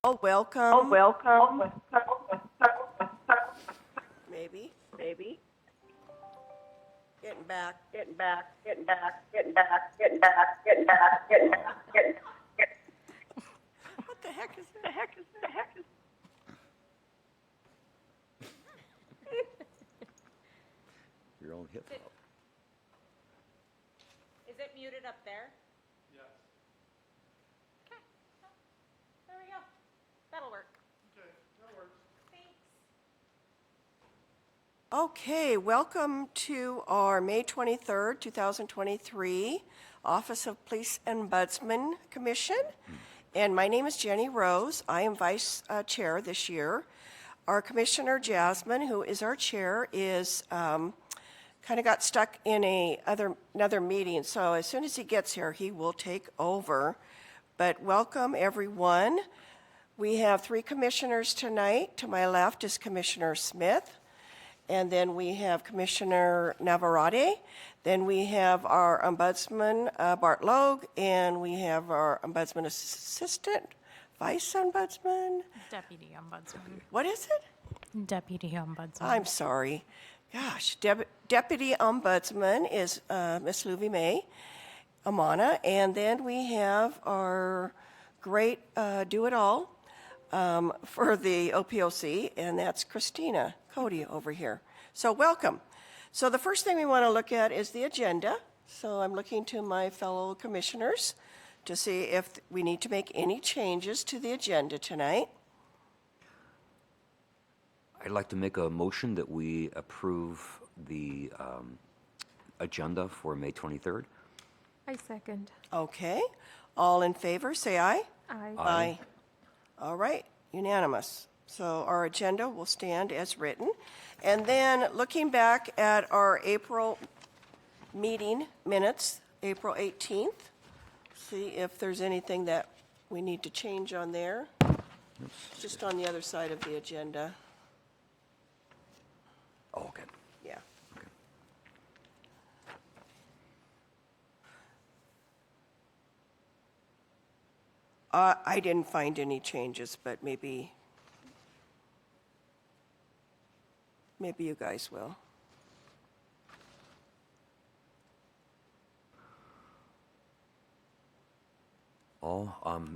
Oh, welcome. Oh, welcome. Maybe. Maybe. Getting back. Getting back, getting back, getting back, getting back, getting back, getting back, getting back. What the heck is The heck is, the heck is. Your own hip hop. Is it muted up there? Yes. Okay. There we go. That'll work. Okay, that works. Thanks. Okay, welcome to our May 23rd, 2023 Office of Police Ombudsman Commission. And my name is Jenny Rose. I am Vice Chair this year. Our Commissioner Jasmine, who is our chair, is kind of got stuck in another meeting. So as soon as he gets here, he will take over. But welcome, everyone. We have 3 commissioners tonight. To my left is Commissioner Smith. And then we have Commissioner Navarrete. Then we have our Ombudsman, Bart Logue, and we have our Ombudsman Assistant, Vice Ombudsman. Deputy Ombudsman. What is it? Deputy Ombudsman. I'm sorry. Gosh, Deputy Ombudsman is Miss Luvi May Amana. And then we have our great do-it-all for the OPOC, and that's Christina Cody over here. So welcome. So the first thing we want to look at is the agenda. So I'm looking to my fellow commissioners to see if we need to make any changes to the agenda tonight. I'd like to make a motion that we approve the agenda for May 23rd. I second. Okay. All in favor, say aye. Aye. Aye. All right, unanimous. So our agenda will stand as written. And then looking back at our April meeting minutes, April 18th, see if there's anything that we need to change on there. Just on the other side of the agenda. Oh, okay. Yeah. Okay. I didn't find any changes, but maybe you guys will.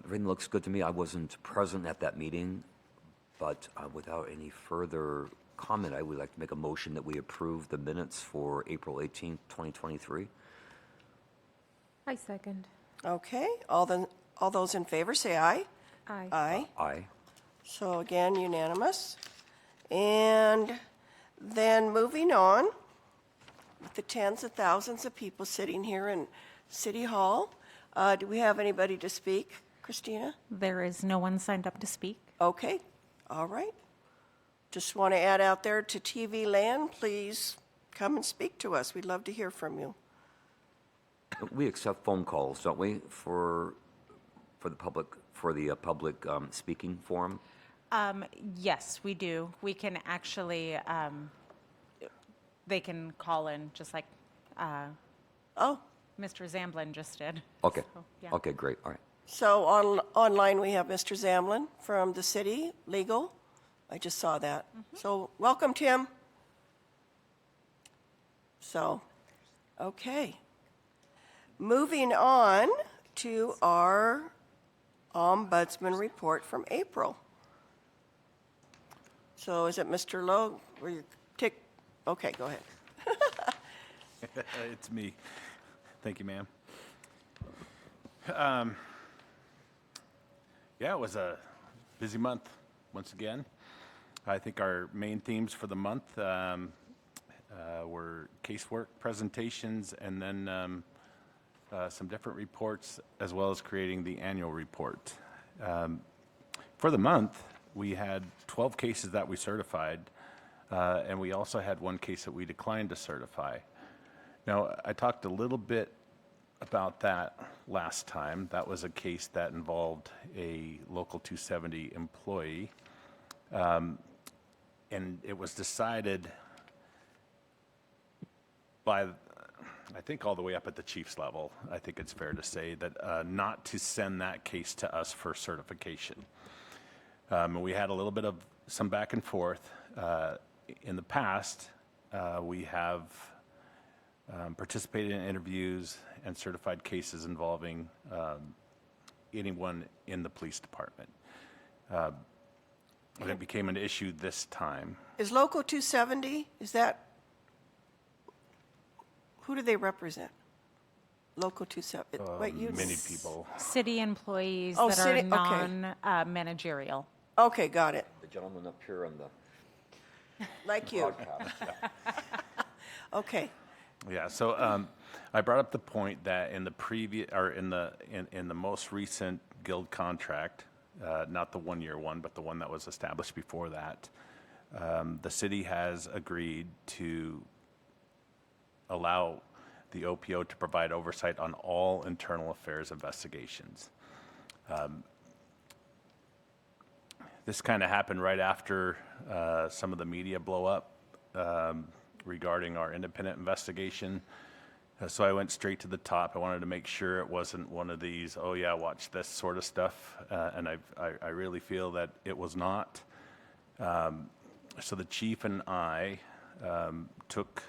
Everything looks good to me. I wasn't present at that meeting, but without any further comment, I would like to make a motion that we approve the minutes for April 18th, 2023. I second. Okay, all those in favor, say aye. Aye. Aye. Aye. So again, unanimous. And then moving on, with the tens of thousands of people sitting here in City Hall, do we have anybody to speak, Christina? There is no one signed up to speak. Okay, all right. Just want to add out there to TV land, please come and speak to us. We'd love to hear from you. We accept phone calls, don't we, for the public speaking forum? Yes, we do. We can actually, they can call in just like Oh, Mr. Zamblin just did. Okay. So, yeah. Okay, great. All right. so online we have Mr. Zamlin from the city, legal. I just saw that. So welcome, Tim. So, okay. Moving on to our Ombudsman report from April. So is it Mr. Lowe? Okay, go ahead. It's me. Thank you, ma'am. Yeah, it was a busy month once again. I think our main themes for the month were casework presentations and then some different reports, as well as creating the annual report. For the month, we had 12 cases that we certified, and we also had 1 case that we declined to certify. Now, I talked a little bit about that last time. That was a case that involved a Local 270 employee, and it was decided by, I think, all the way up at the chief's level. I think it's fair to say that not to send that case to us for certification. And we had a little bit of some back and forth. In the past, we have participated in interviews and certified cases involving anyone in the police department. And it became an issue this time. Is Local 270, is that, who do they represent? Local 270, wait, you. Many people. City employees Oh, that city- are okay. non-managerial. Okay, got it. The gentleman up here on the Like you. broadcast. Okay. Yeah, so I brought up the point that in the previous, or in the most recent guild contract, not the one-year one, but the one that was established before that, the city has agreed to allow the OPO to provide oversight on all internal affairs investigations. This kind of happened right after some of the media blow up regarding our independent investigation. So I went straight to the top. I wanted to make sure it wasn't one of these, oh yeah, watch this sort of stuff. And I really feel that it was not. So the chief and I took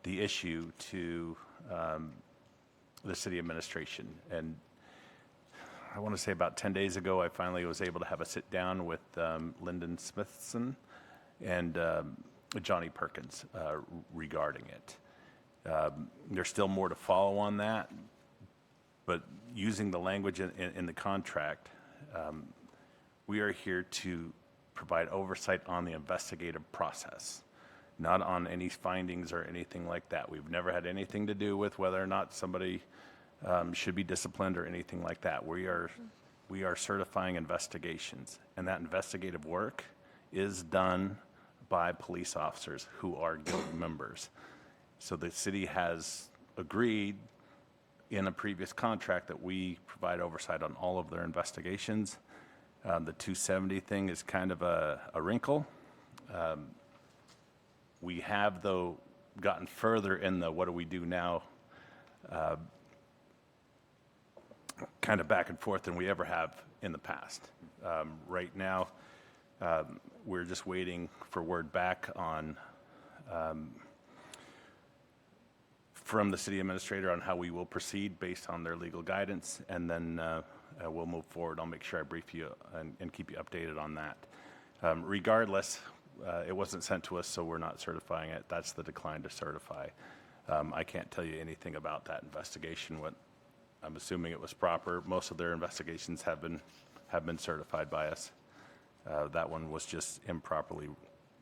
the issue to the city administration. And I want to say about 10 days ago, I finally was able to have a sit down with Lyndon Smithson and Johnny Perkins regarding it. There's still more to follow on that, but using the language in the contract, we are here to provide oversight on the investigative process, not on any findings or anything like that. We've never had anything to do with whether or not somebody should be disciplined or anything like that. We are certifying investigations, and that investigative work is done by police officers who are guild members. So the city has agreed in a previous contract that we provide oversight on all of their investigations. The 270 thing is kind of a wrinkle. We have, though, gotten further in the what do we do now kind of back and forth than we ever have in the past. Right now, we're just waiting for word back on from the city administrator on how we will proceed based on their legal guidance, and then we'll move forward. I'll make sure I brief you and keep you updated on that. Regardless, it wasn't sent to us, so we're not certifying it. That's the decline to certify. I can't tell you anything about that investigation. What I'm assuming it was proper. Most of their investigations have been certified by us. That one was just improperly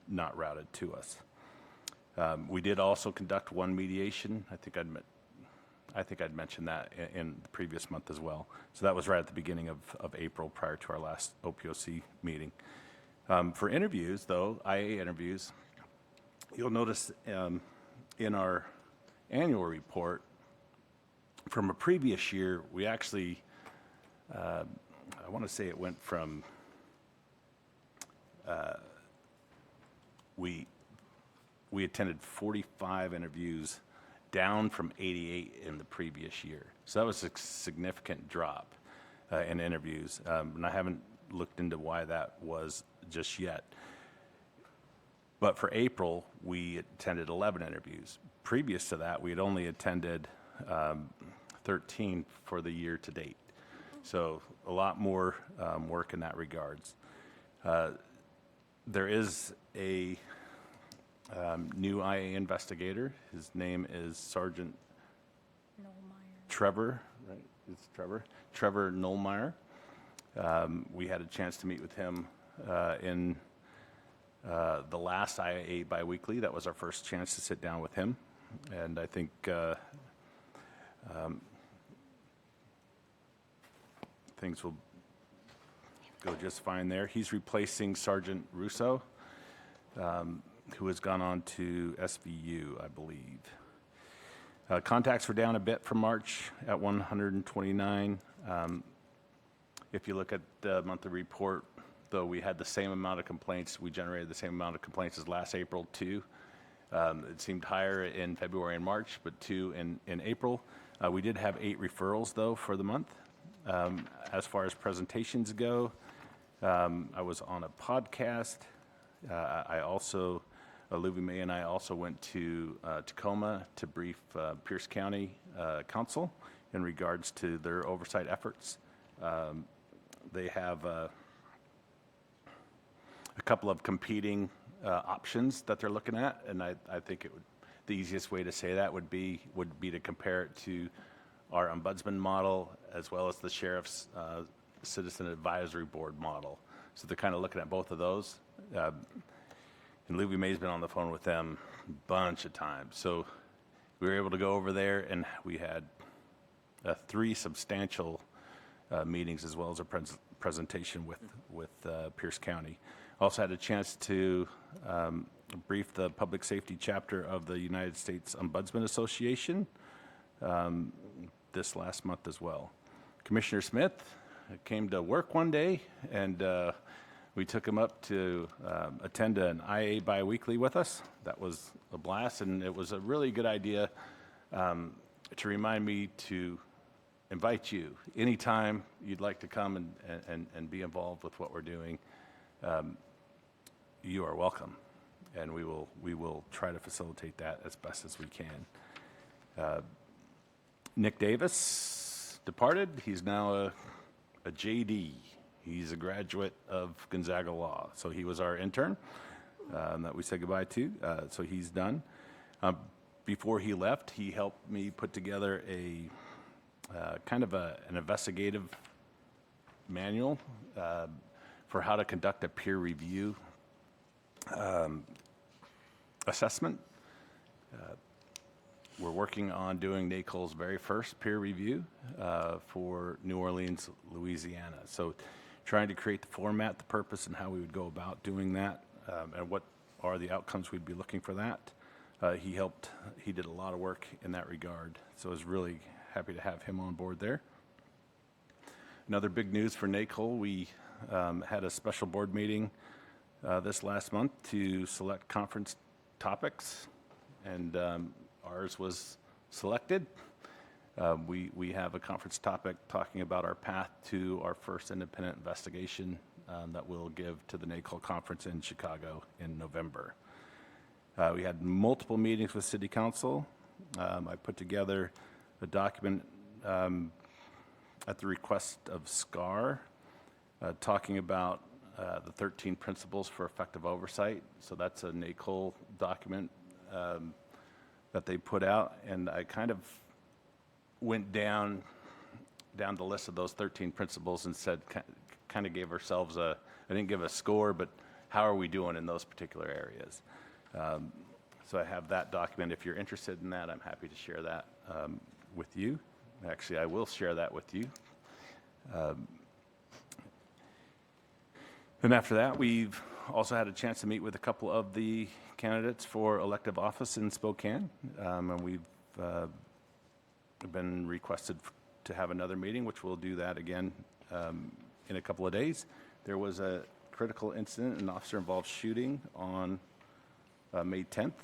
not routed to us. We did also conduct one mediation. I think I'd mentioned that in the previous month as well. So that was right at the beginning of April, prior to our last OPOC meeting. For interviews, though, IA interviews, you'll notice in our annual report from a previous year, we actually, I want to say it went from, we attended 45 interviews, down from 88 in the previous year. So that was a significant drop in interviews, and I haven't looked into why that was just yet. But for April, we attended 11 interviews. Previous to that, we had only attended 13 for the year to date. So a lot more work in that regards. There is a new IA investigator. His name is Sergeant Trevor, right? It's Trevor. Trevor Nullmeyer. We had a chance to meet with him in the last IA biweekly. That was our first chance to sit down with him. And I think things will go just fine there. He's replacing Sergeant Russo, who has gone on to SVU, I believe. Contacts were down a bit from March at 129. If you look at the monthly report, though, we had the same amount of complaints. We generated the same amount of complaints as last April, too. It seemed higher in February and March, but 2 in April. We did have 8 referrals, though, for the month. As far as presentations go, I was on a podcast. I also, Louis May and I also went to Tacoma to brief Pierce County Council in regards to their oversight efforts. They have a couple of competing options that they're looking at, and I think the easiest way to say that would be to compare it to our ombudsman model as well as the sheriff's citizen advisory board model. So they're kind of looking at both of those. And Louis May's been on the phone with them a bunch of times. So we were able to go over there, and we had 3 substantial meetings as well as a presentation with Pierce County. Also had a chance to brief the public safety chapter of the United States Ombudsman Association this last month as well. Commissioner Smith came to work one day, and we took him up to attend an IA biweekly with us. That was a blast, and it was a really good idea to remind me to invite you anytime you'd like to come and be involved with what we're doing. You are welcome, and we will try to facilitate that as best as we can. Nick Davis departed. He's now a JD. He's a graduate of Gonzaga Law. So he was our intern that we said goodbye to. So he's done. Before he left, he helped me put together a kind of an investigative manual for how to conduct a peer review assessment. We're working on doing NACOL's very first peer review for New Orleans, Louisiana. So trying to create the format, the purpose, and how we would go about doing that, and what are the outcomes we'd be looking for that. He did a lot of work in that regard. So I was really happy to have him on board there. Another big news for NACOL, we had a special board meeting this last month to select conference topics, and ours was selected. We have a conference topic talking about our path to our first independent investigation that we'll give to the NACOL conference in Chicago in November. We had multiple meetings with City Council. I put together a document at the request of SCAR talking about the 13 principles for effective oversight. So that's a NACOL document that they put out, and I kind of went down the list of those 13 principles and said, kind of gave ourselves I didn't give a score, but how are we doing in those particular areas? So I have that document. If you're interested in that, I'm happy to share that with you. Actually, I will share that with you. And after that, we've also had a chance to meet with a couple of the candidates for elective office in Spokane, and we've been requested to have another meeting, which we'll do that again in a couple of days. There was a critical incident, an officer-involved shooting on May 10th.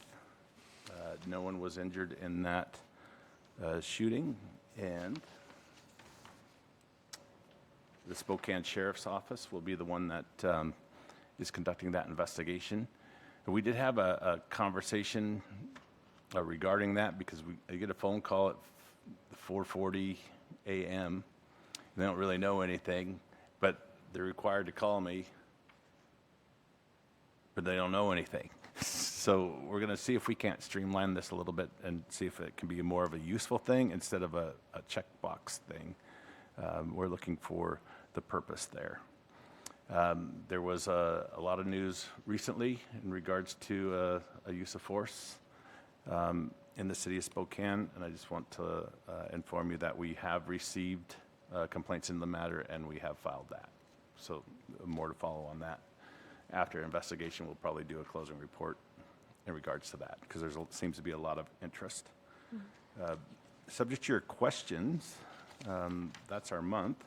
No one was injured in that shooting, and the Spokane Sheriff's Office will be the one that is conducting that investigation. And we did have a conversation regarding that, because I get a phone call at 4:40 a.m. They don't really know anything, but they're required to call me, but they don't know anything. So we're going to see if we can't streamline this a little bit and see if it can be more of a useful thing instead of a checkbox thing. We're looking for the purpose there. There was a lot of news recently in regards to a use of force in the city of Spokane, and I just want to inform you that we have received complaints in the matter, and we have filed that. So more to follow on that. After investigation, we'll probably do a closing report in regards to that, because there seems to be a lot of interest. Subject to your questions, that's our month.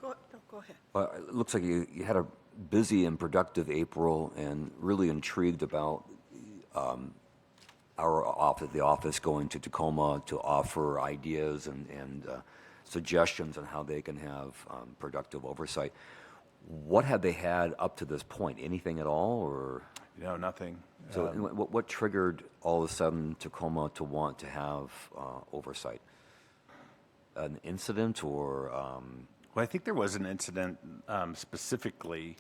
Go ahead. Well, it looks like you had a busy and productive April, and really intrigued about the office going to Tacoma to offer ideas and suggestions on how they can have productive oversight. What have they had up to this point? Anything at all, or? Nothing. So what triggered all of a sudden Tacoma to want to have oversight? An incident or? Well, I think there was an incident specifically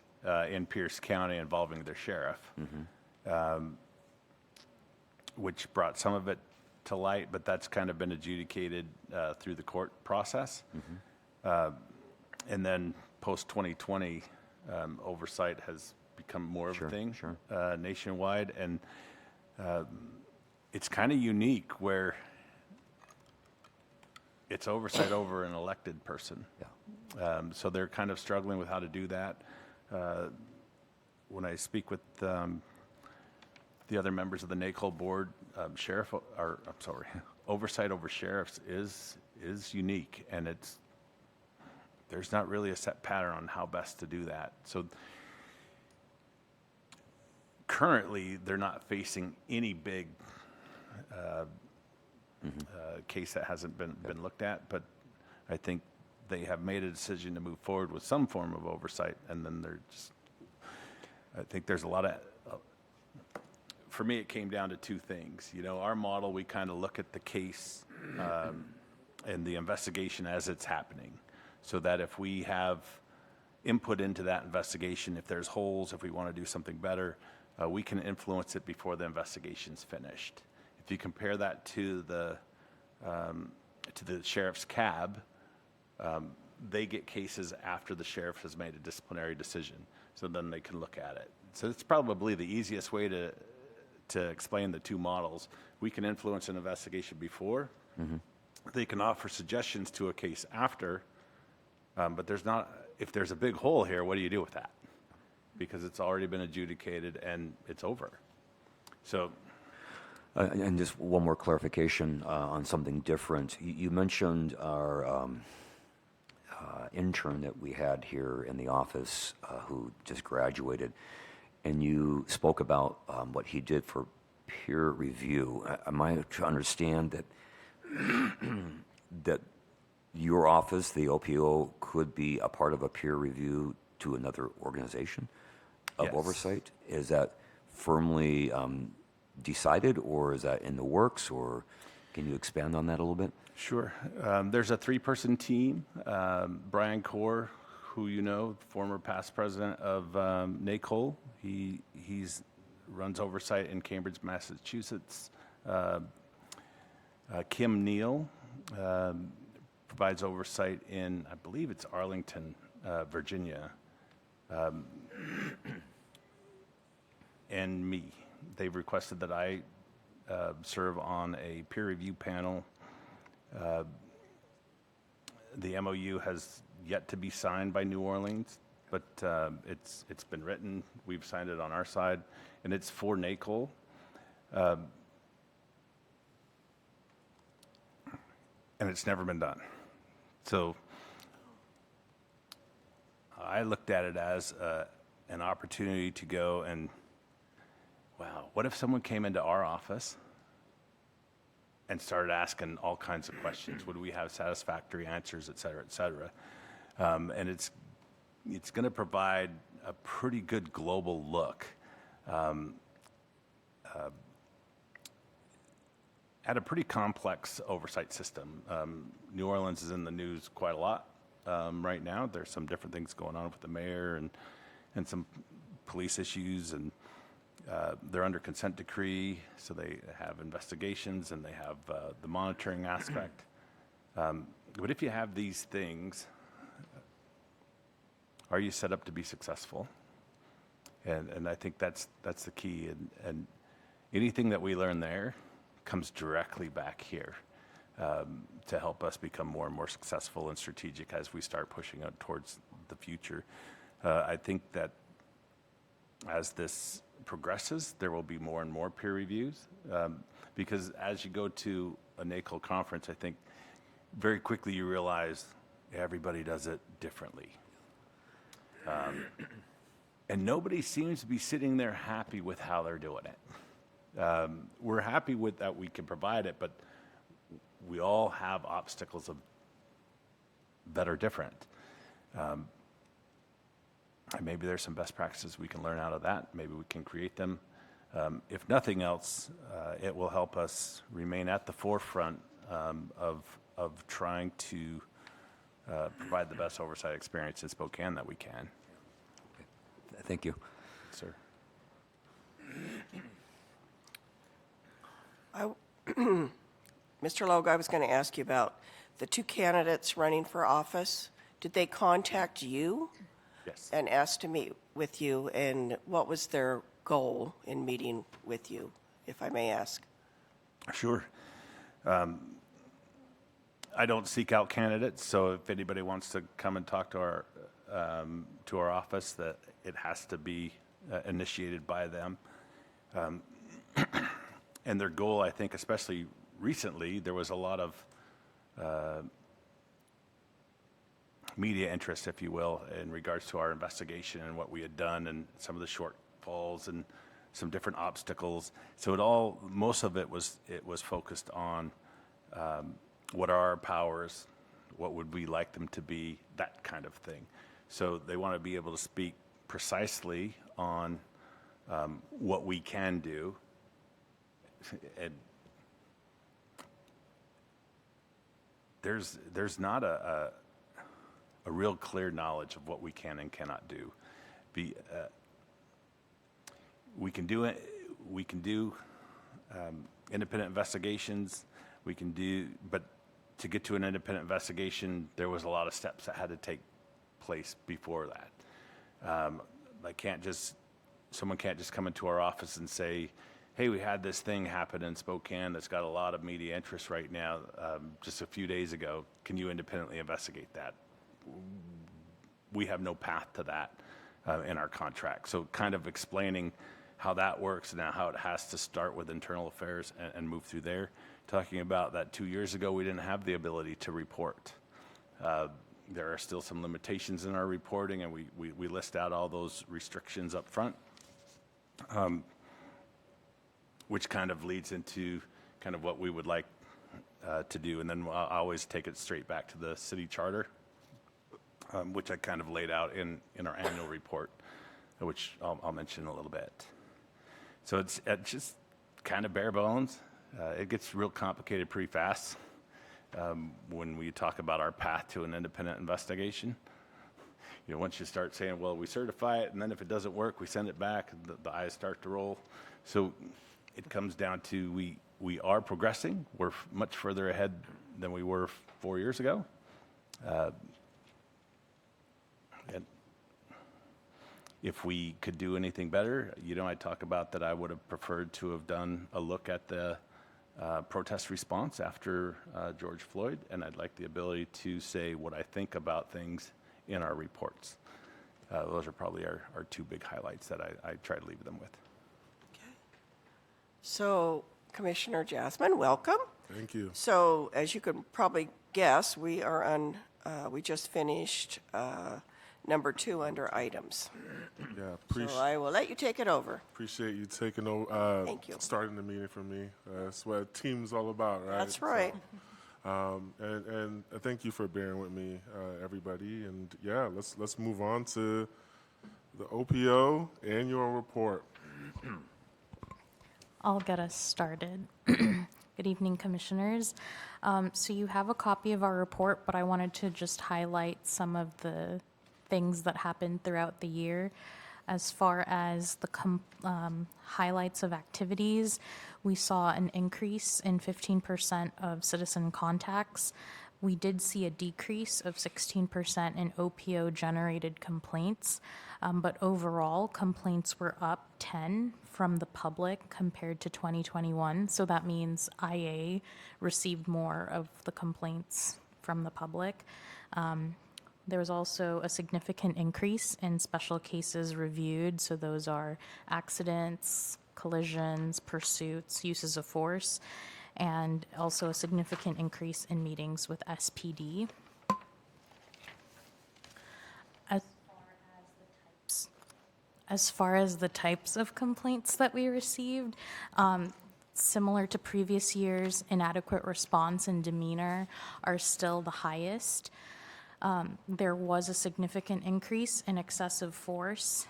in Pierce County involving their sheriff, which brought some of it to light, but that's kind of been adjudicated through the court process. And then post-2020, oversight has become more of a thing nationwide. And it's kind of unique where it's oversight over an elected person. Yeah. So they're kind of struggling with how to do that. When I speak with the other members of the NACOL board, oversight over sheriffs is unique, and there's not really a set pattern on how best to do that. So currently, they're not facing any big case that hasn't been looked at, but I think they have made a decision to move forward with some form of oversight, and then I think there's a lot of, for me, it came down to two things. Our model, we kind of look at the case and the investigation as it's happening, so that if we have input into that investigation, if there's holes, if we want to do something better, we can influence it before the investigation's finished. If you compare that to the sheriff's cab, they get cases after the sheriff has made a disciplinary decision, so then they can look at it. So it's probably the easiest way to explain the two models. We can influence an investigation before. They can offer suggestions to a case after, but if there's a big hole here, what do you do with that? Because it's already been adjudicated and it's over. So. And just one more clarification on something different. You mentioned our intern that we had here in the office who just graduated, and you spoke about what he did for peer review. Am I to understand that that your office, the OPO, could be a part of a peer review to another organization of Yes. oversight? Is that firmly decided, or is that in the works, or can you expand on that a little bit? Sure. There's a 3-person team. Brian Core, who former past president of NACOL. He's runs oversight in Cambridge, Massachusetts. Kim Neal provides oversight in, I believe it's Arlington, Virginia. And me. They've requested that I serve on a peer review panel. The MOU has yet to be signed by New Orleans, but it's been written. We've signed it on our side, and it's for NACOL. And it's never been done. So I looked at it as an opportunity to go and, wow, what if someone came into our office and started asking all kinds of questions? Would we have satisfactory answers, et cetera, et cetera? And it's going to provide a pretty good global look at a pretty complex oversight system. New Orleans is in the news quite a lot right now. There's some different things going on with the mayor and some police issues, and they're under consent decree, so they have investigations and they have the monitoring aspect. But if you have these things, are you set up to be successful? And I think that's the key. And anything that we learn there comes directly back here to help us become more and more successful and strategic as we start pushing out towards the future. I think that as this progresses, there will be more and more peer reviews because as you go to a NACOL conference, I think very quickly you realize everybody does it differently. And nobody seems to be sitting there happy with how they're doing it. We're happy with that we can provide it, but we all have obstacles of that are different. And maybe there's some best practices we can learn out of that. Maybe we can create them. If nothing else, it will help us remain at the forefront of trying to provide the best oversight experience in Spokane that we can. Thank you. Sir. Mr. Logue, I was going to ask you about the two candidates running for office. Did they contact you Yes. and ask to meet with you? And what was their goal in meeting with you, if I may ask? Sure. I don't seek out candidates, so if anybody wants to come and talk to our office, that it has to be initiated by them. And their goal, I think, especially recently, there was a lot of media interest, if you will, in regards to our investigation and what we had done and some of the shortfalls and some different obstacles. So most of it was focused on what are our powers, what would we like them to be, that kind of thing. So they want to be able to speak precisely on what we can do. And there's not a real clear knowledge of what we can and cannot do. We can do independent investigations. But to get to an independent investigation, there was a lot of steps that had to take place before that. Someone can't just come into our office and say, hey, we had this thing happen in Spokane that's got a lot of media interest right now, just a few days ago. Can you independently investigate that? We have no path to that in our contract. So kind of explaining how that works and how it has to start with internal affairs and move through there. Talking about that 2 years ago, we didn't have the ability to report. There are still some limitations in our reporting, and we list out all those restrictions up front. Which kind of leads into kind of what we would like to do. And then I always take it straight back to the city charter, which I kind of laid out in our annual report, which I'll mention in a little bit. So it's just kind of bare bones. It gets real complicated pretty fast when we talk about our path to an independent investigation. You know, once you start saying, well, we certify it, and then if it doesn't work, we send it back, the eyes start to roll. So it comes down to we are progressing. We're much further ahead than we were 4 years ago. And if we could do anything better, I talk about that I would have preferred to have done a look at the protest response after George Floyd, and I'd like the ability to say what I think about things in our reports. Those are probably our two big highlights that I try to leave them with. So, Commissioner Jasmine, welcome. Thank you. So, as you could probably guess, we just finished number 2 under items. Yeah, So I will let you take it over. appreciate you taking over, Thank you. starting the meeting for me. That's what a team's all about, right? That's right. And thank you for bearing with me, everybody. And yeah, let's move on to the OPO annual report. I'll get us started. Good evening, Commissioners. So you have a copy of our report, but I wanted to just highlight some of the things that happened throughout the year. As far as the highlights of activities, we saw an increase in 15% of citizen contacts. We did see a decrease of 16% in OPO-generated complaints, but overall, complaints were up 10 from the public compared to 2021. So that means IA received more of the complaints from the public. There was also a significant increase in special cases reviewed. So those are accidents, collisions, pursuits, uses of force, and also a significant increase in meetings with SPD. As far as the types of complaints that we received, similar to previous years, inadequate response and demeanor are still the highest. There was a significant increase in excessive force.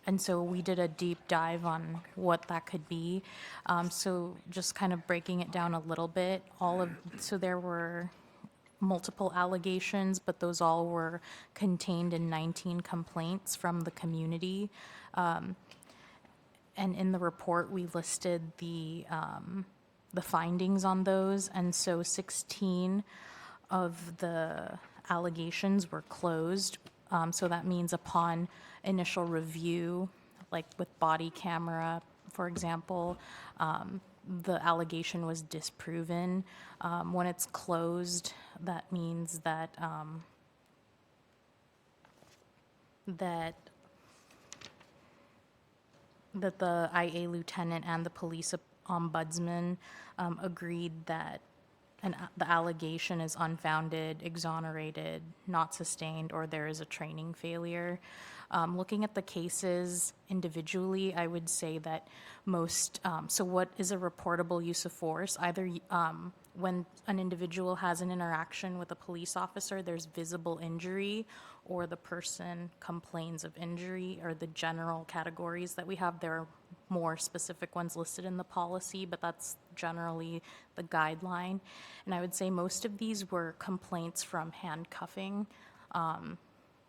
And so we did a deep dive on what that could be. So just kind of breaking it down a little bit, so there were multiple allegations, but those all were contained in 19 complaints from the community. And in the report, we listed the findings on those, and so 16 of the allegations were closed. So that means upon initial review, like with body camera, for example, the allegation was disproven. When it's closed, that means that that the IA lieutenant and the police ombudsman agreed that the allegation is unfounded, exonerated, not sustained, or there is a training failure. Looking at the cases individually, I would say that so what is a reportable use of force? Either when an individual has an interaction with a police officer, there's visible injury, or the person complains of injury, or the general categories that we have. There are more specific ones listed in the policy, but that's generally the guideline. And I would say most of these were complaints from handcuffing, and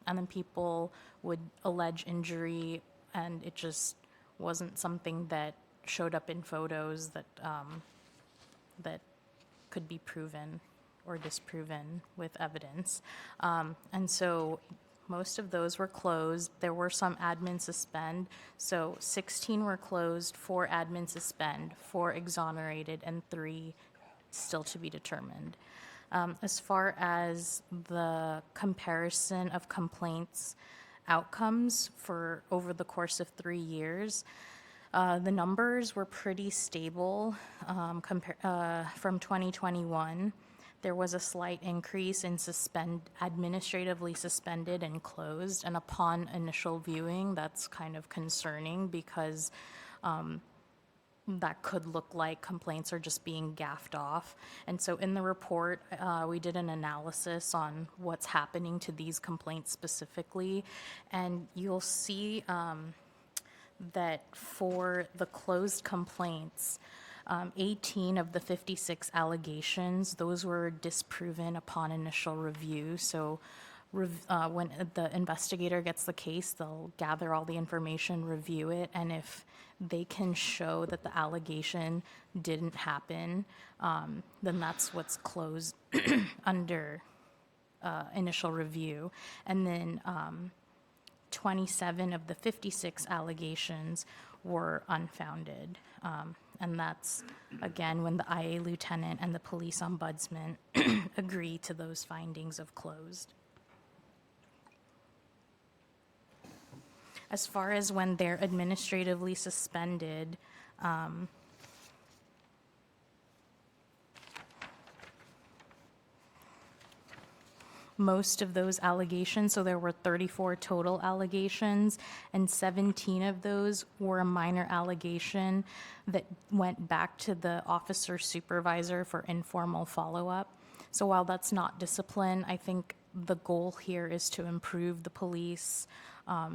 then people would allege injury, and it just wasn't something that showed up in photos that could be proven or disproven with evidence. And so most of those were closed. There were some admin suspend. So 16 were closed, 4 admin suspend, 4 exonerated, and 3 still to be determined. As far as the comparison of complaints outcomes for over the course of 3 years, the numbers were pretty stable from 2021. There was a slight increase in administratively suspended and closed, and upon initial viewing, that's kind of concerning because that could look like complaints are just being gaffed off. And so in the report, we did an analysis on what's happening to these complaints specifically, and you'll see that for the closed complaints, 18 of the 56 allegations, those were disproven upon initial review. So when the investigator gets the case, they'll gather all the information, review it, and if they can show that the allegation didn't happen, then that's what's closed under initial review. And then 27 of the 56 allegations were unfounded. And that's, again, when the IA lieutenant and the police ombudsman agree to those findings of closed. As far as when they're administratively suspended, most of those allegations, so there were 34 total allegations, and 17 of those were a minor allegation that went back to the officer supervisor for informal follow-up. So while that's not discipline, I think the goal here is to improve the police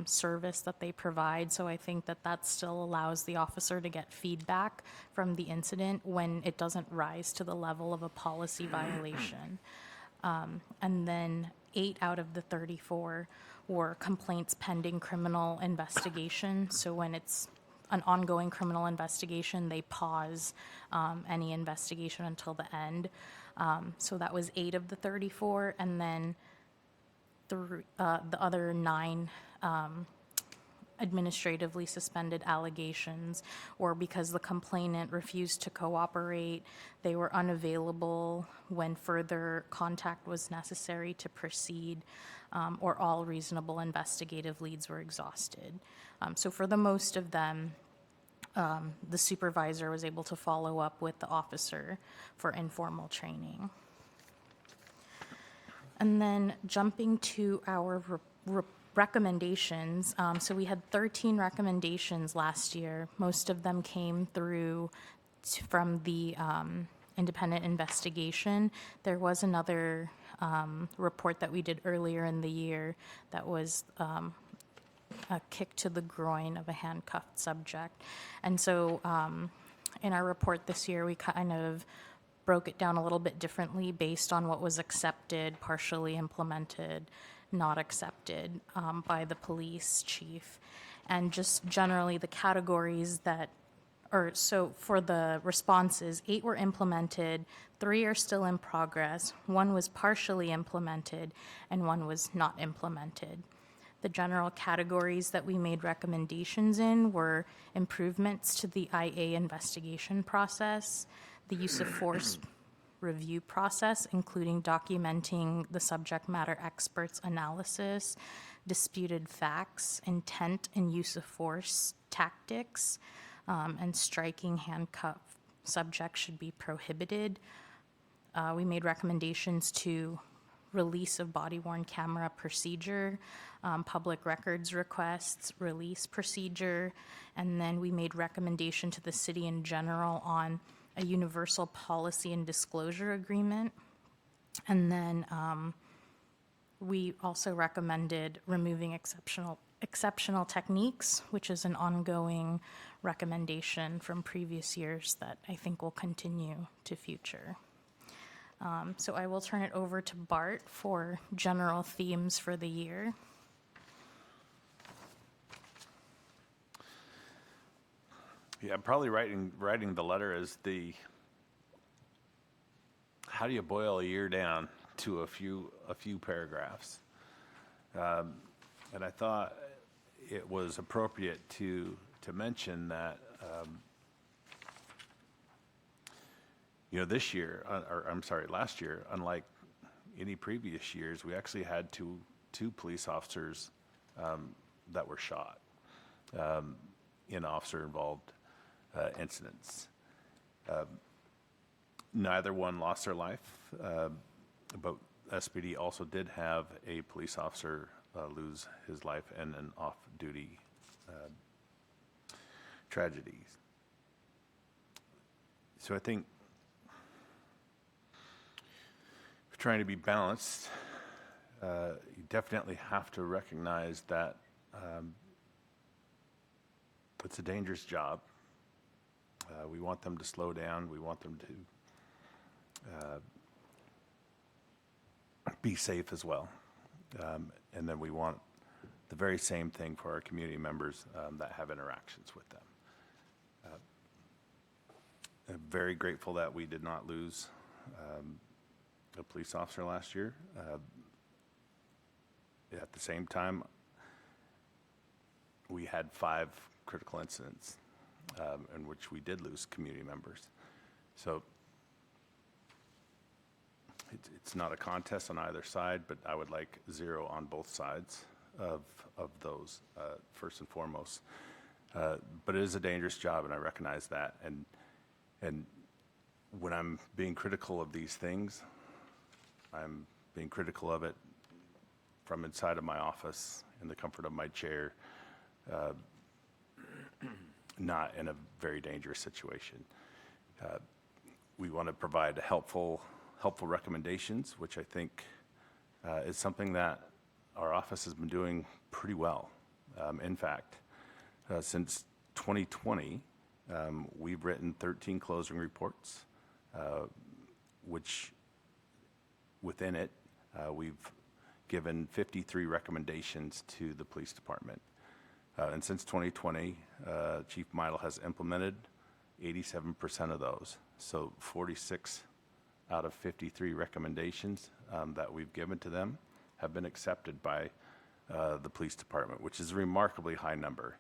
service that they provide. So I think that still allows the officer to get feedback from the incident when it doesn't rise to the level of a policy violation. And then 8 out of the 34 were complaints pending criminal investigation. So when it's an ongoing criminal investigation, they pause any investigation until the end. So that was 8 of the 34, and then the other 9 administratively suspended allegations were because the complainant refused to cooperate, they were unavailable when further contact was necessary to proceed, or all reasonable investigative leads were exhausted. So for the most of them, the supervisor was able to follow up with the officer for informal training. And then jumping to our recommendations, so we had 13 recommendations last year. Most of them came through from the independent investigation. There was another report that we did earlier in the year that was a kick to the groin of a handcuffed subject. And so in our report this year, we kind of broke it down a little bit differently based on what was accepted, partially implemented, not accepted by the police chief. And just generally the categories that, or so for the responses, 8 were implemented, 3 are still in progress, 1 was partially implemented, and 1 was not implemented. The general categories that we made recommendations in were improvements to the IA investigation process, the use of force review process, including documenting the subject matter experts' analysis, disputed facts, intent and use of force tactics, and striking handcuffed subjects should be prohibited. We made recommendations to release of body-worn camera procedure, public records requests, release procedure, and then we made recommendation to the city in general on a universal policy and disclosure agreement. And then we also recommended removing exceptional techniques, which is an ongoing recommendation from previous years that I think will continue to future. So I will turn it over to Bart for general themes for the year. Yeah, probably writing the letter is how do you boil a year down to a few paragraphs? And I thought it was appropriate to mention that this year, last year, unlike any previous years, we actually had two police officers that were shot in officer-involved incidents. Neither one lost their life, but SPD also did have a police officer lose his life in an off-duty tragedy. So I think trying to be balanced, you definitely have to recognize that it's a dangerous job. We want them to slow down. We want them to be safe as well. And then we want the very same thing for our community members that have interactions with them. I'm very grateful that we did not lose a police officer last year. At the same time, we had 5 critical incidents in which we did lose community members. So it's not a contest on either side, but I would like 0 on both sides of those, first and foremost. But it is a dangerous job, and I recognize that. And when I'm being critical of these things, I'm being critical of it from inside of my office, in the comfort of my chair, not in a very dangerous situation. We want to provide helpful recommendations, which I think is something that our office has been doing pretty well. In fact, since 2020, we've written 13 closing reports, which within it, we've given 53 recommendations to the police department. And since 2020, Chief Meidel has implemented 87% of those. So 46 out of 53 recommendations that we've given to them have been accepted by the police department, which is a remarkably high number,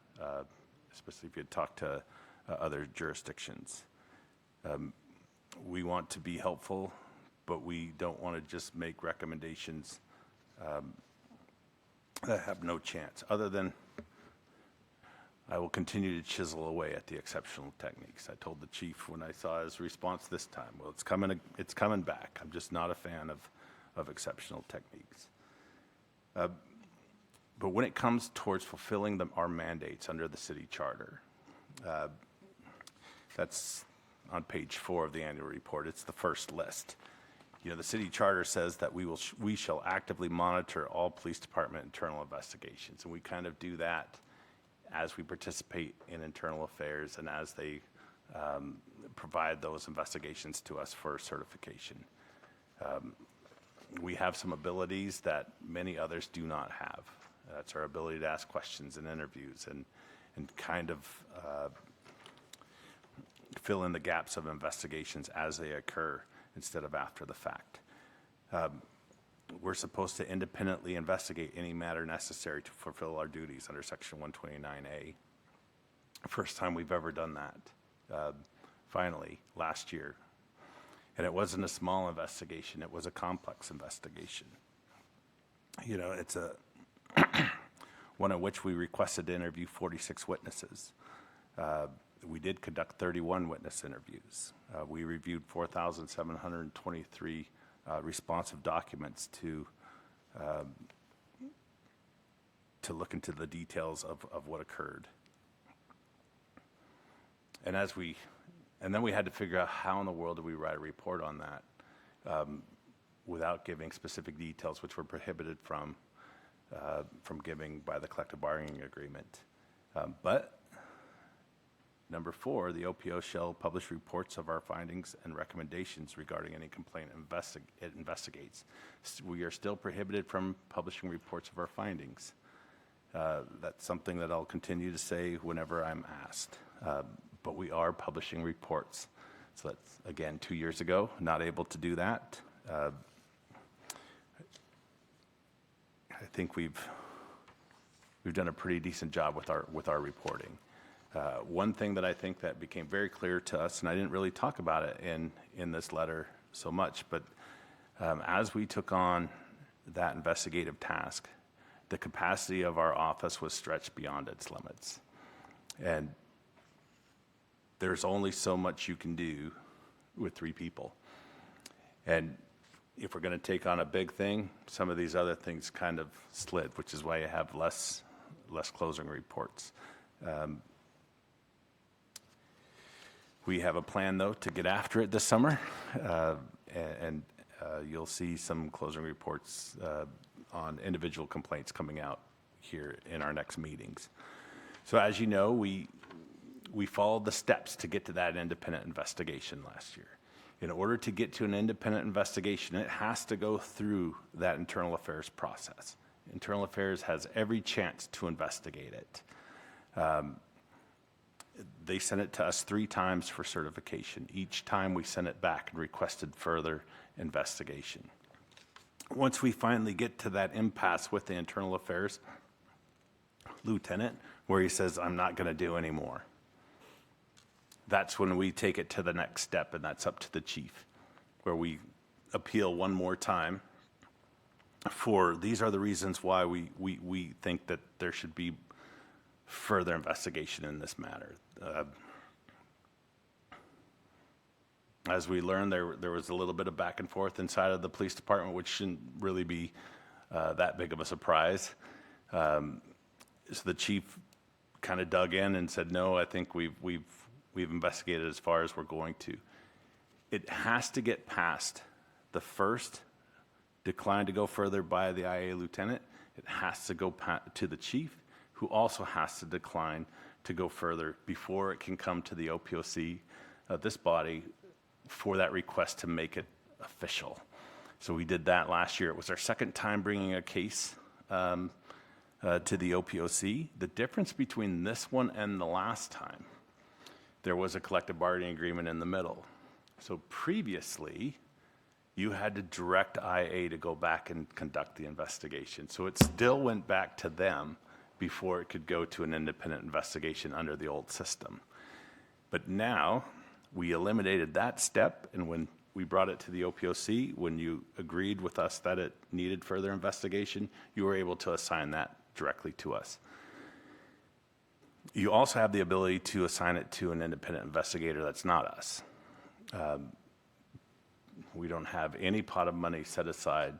especially if you talk to other jurisdictions. We want to be helpful, but we don't want to just make recommendations that have no chance, other than I will continue to chisel away at the exceptional techniques. I told the chief when I saw his response this time, well, it's coming back. I'm just not a fan of exceptional techniques. But when it comes towards fulfilling our mandates under the city charter, that's on page 4 of the annual report. It's the first list. You know, the city charter says that we shall actively monitor all police department internal investigations, and we kind of do that as we participate in internal affairs and as they provide those investigations to us for certification. We have some abilities that many others do not have. That's our ability to ask questions in interviews and kind of fill in the gaps of investigations as they occur instead of after the fact. We're supposed to independently investigate any matter necessary to fulfill our duties under Section 129A. First time we've ever done that, finally, last year. And it wasn't a small investigation, it was a complex investigation. You know, it's a one in which we requested to interview 46 witnesses. We did conduct 31 witness interviews. We reviewed 4,723 responsive documents to look into the details of what occurred. And then we had to figure out how in the world do we write a report on that without giving specific details, which were prohibited from giving by the collective bargaining agreement. But number 4, the OPO shall publish reports of our findings and recommendations regarding any complaint it investigates. We are still prohibited from publishing reports of our findings. That's something that I'll continue to say whenever I'm asked. But we are publishing reports. So that's, again, 2 years ago, not able to do that. I think we've done a pretty decent job with our reporting. One thing that I think that became very clear to us, and I didn't really talk about it in this letter so much, but as we took on that investigative task, the capacity of our office was stretched beyond its limits. And there's only so much you can do with 3 people. And if we're going to take on a big thing, some of these other things kind of slid, which is why you have less closing reports. We have a plan, though, to get after it this summer, and you'll see some closing reports on individual complaints coming out here in our next meetings. So as you know, we followed the steps to get to that independent investigation last year. In order to get to an independent investigation, it has to go through that internal affairs process. Internal Affairs has every chance to investigate it. They sent it to us 3 times for certification. Each time we sent it back and requested further investigation. Once we finally get to that impasse with the Internal Affairs lieutenant, where he says, I'm not going to do any more, that's when we take it to the next step, and that's up to the chief, where we appeal one more time for these are the reasons why we think that there should be further investigation in this matter. As we learned, there was a little bit of back and forth inside of the police department, which shouldn't really be that big of a surprise. So the chief kind of dug in and said, no, I think we've investigated as far as we're going to. It has to get past the first decline to go further by the IA lieutenant. It has to go to the chief, who also has to decline to go further before it can come to the OPOC, this body, for that request to make it official. So we did that last year. It was our second time bringing a case to the OPOC. The difference between this one and the last time, there was a collective bargaining agreement in the middle. So previously, you had to direct IA to go back and conduct the investigation. So it still went back to them before it could go to an independent investigation under the old system. But now, we eliminated that step, and when we brought it to the OPOC, when you agreed with us that it needed further investigation, you were able to assign that directly to us. You also have the ability to assign it to an independent investigator that's not us. We don't have any pot of money set aside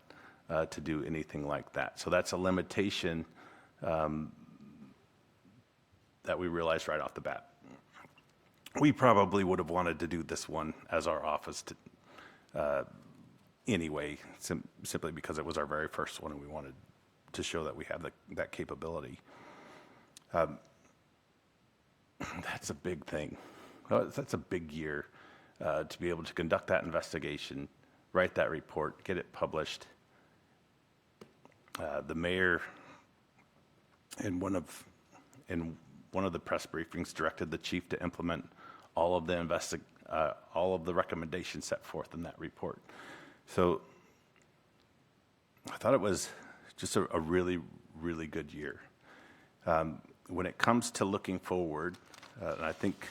to do anything like that. So that's a limitation that we realized right off the bat. we probably would have wanted to do this one as our office anyway, simply because it was our very first one and we wanted to show that we have that capability. That's a big thing. That's a big year to be able to conduct that investigation, write that report, get it published. The mayor, in one of the press briefings, directed the chief to implement all of the recommendations set forth in that report. So I thought it was just a really, really good year. When it comes to looking forward, and I think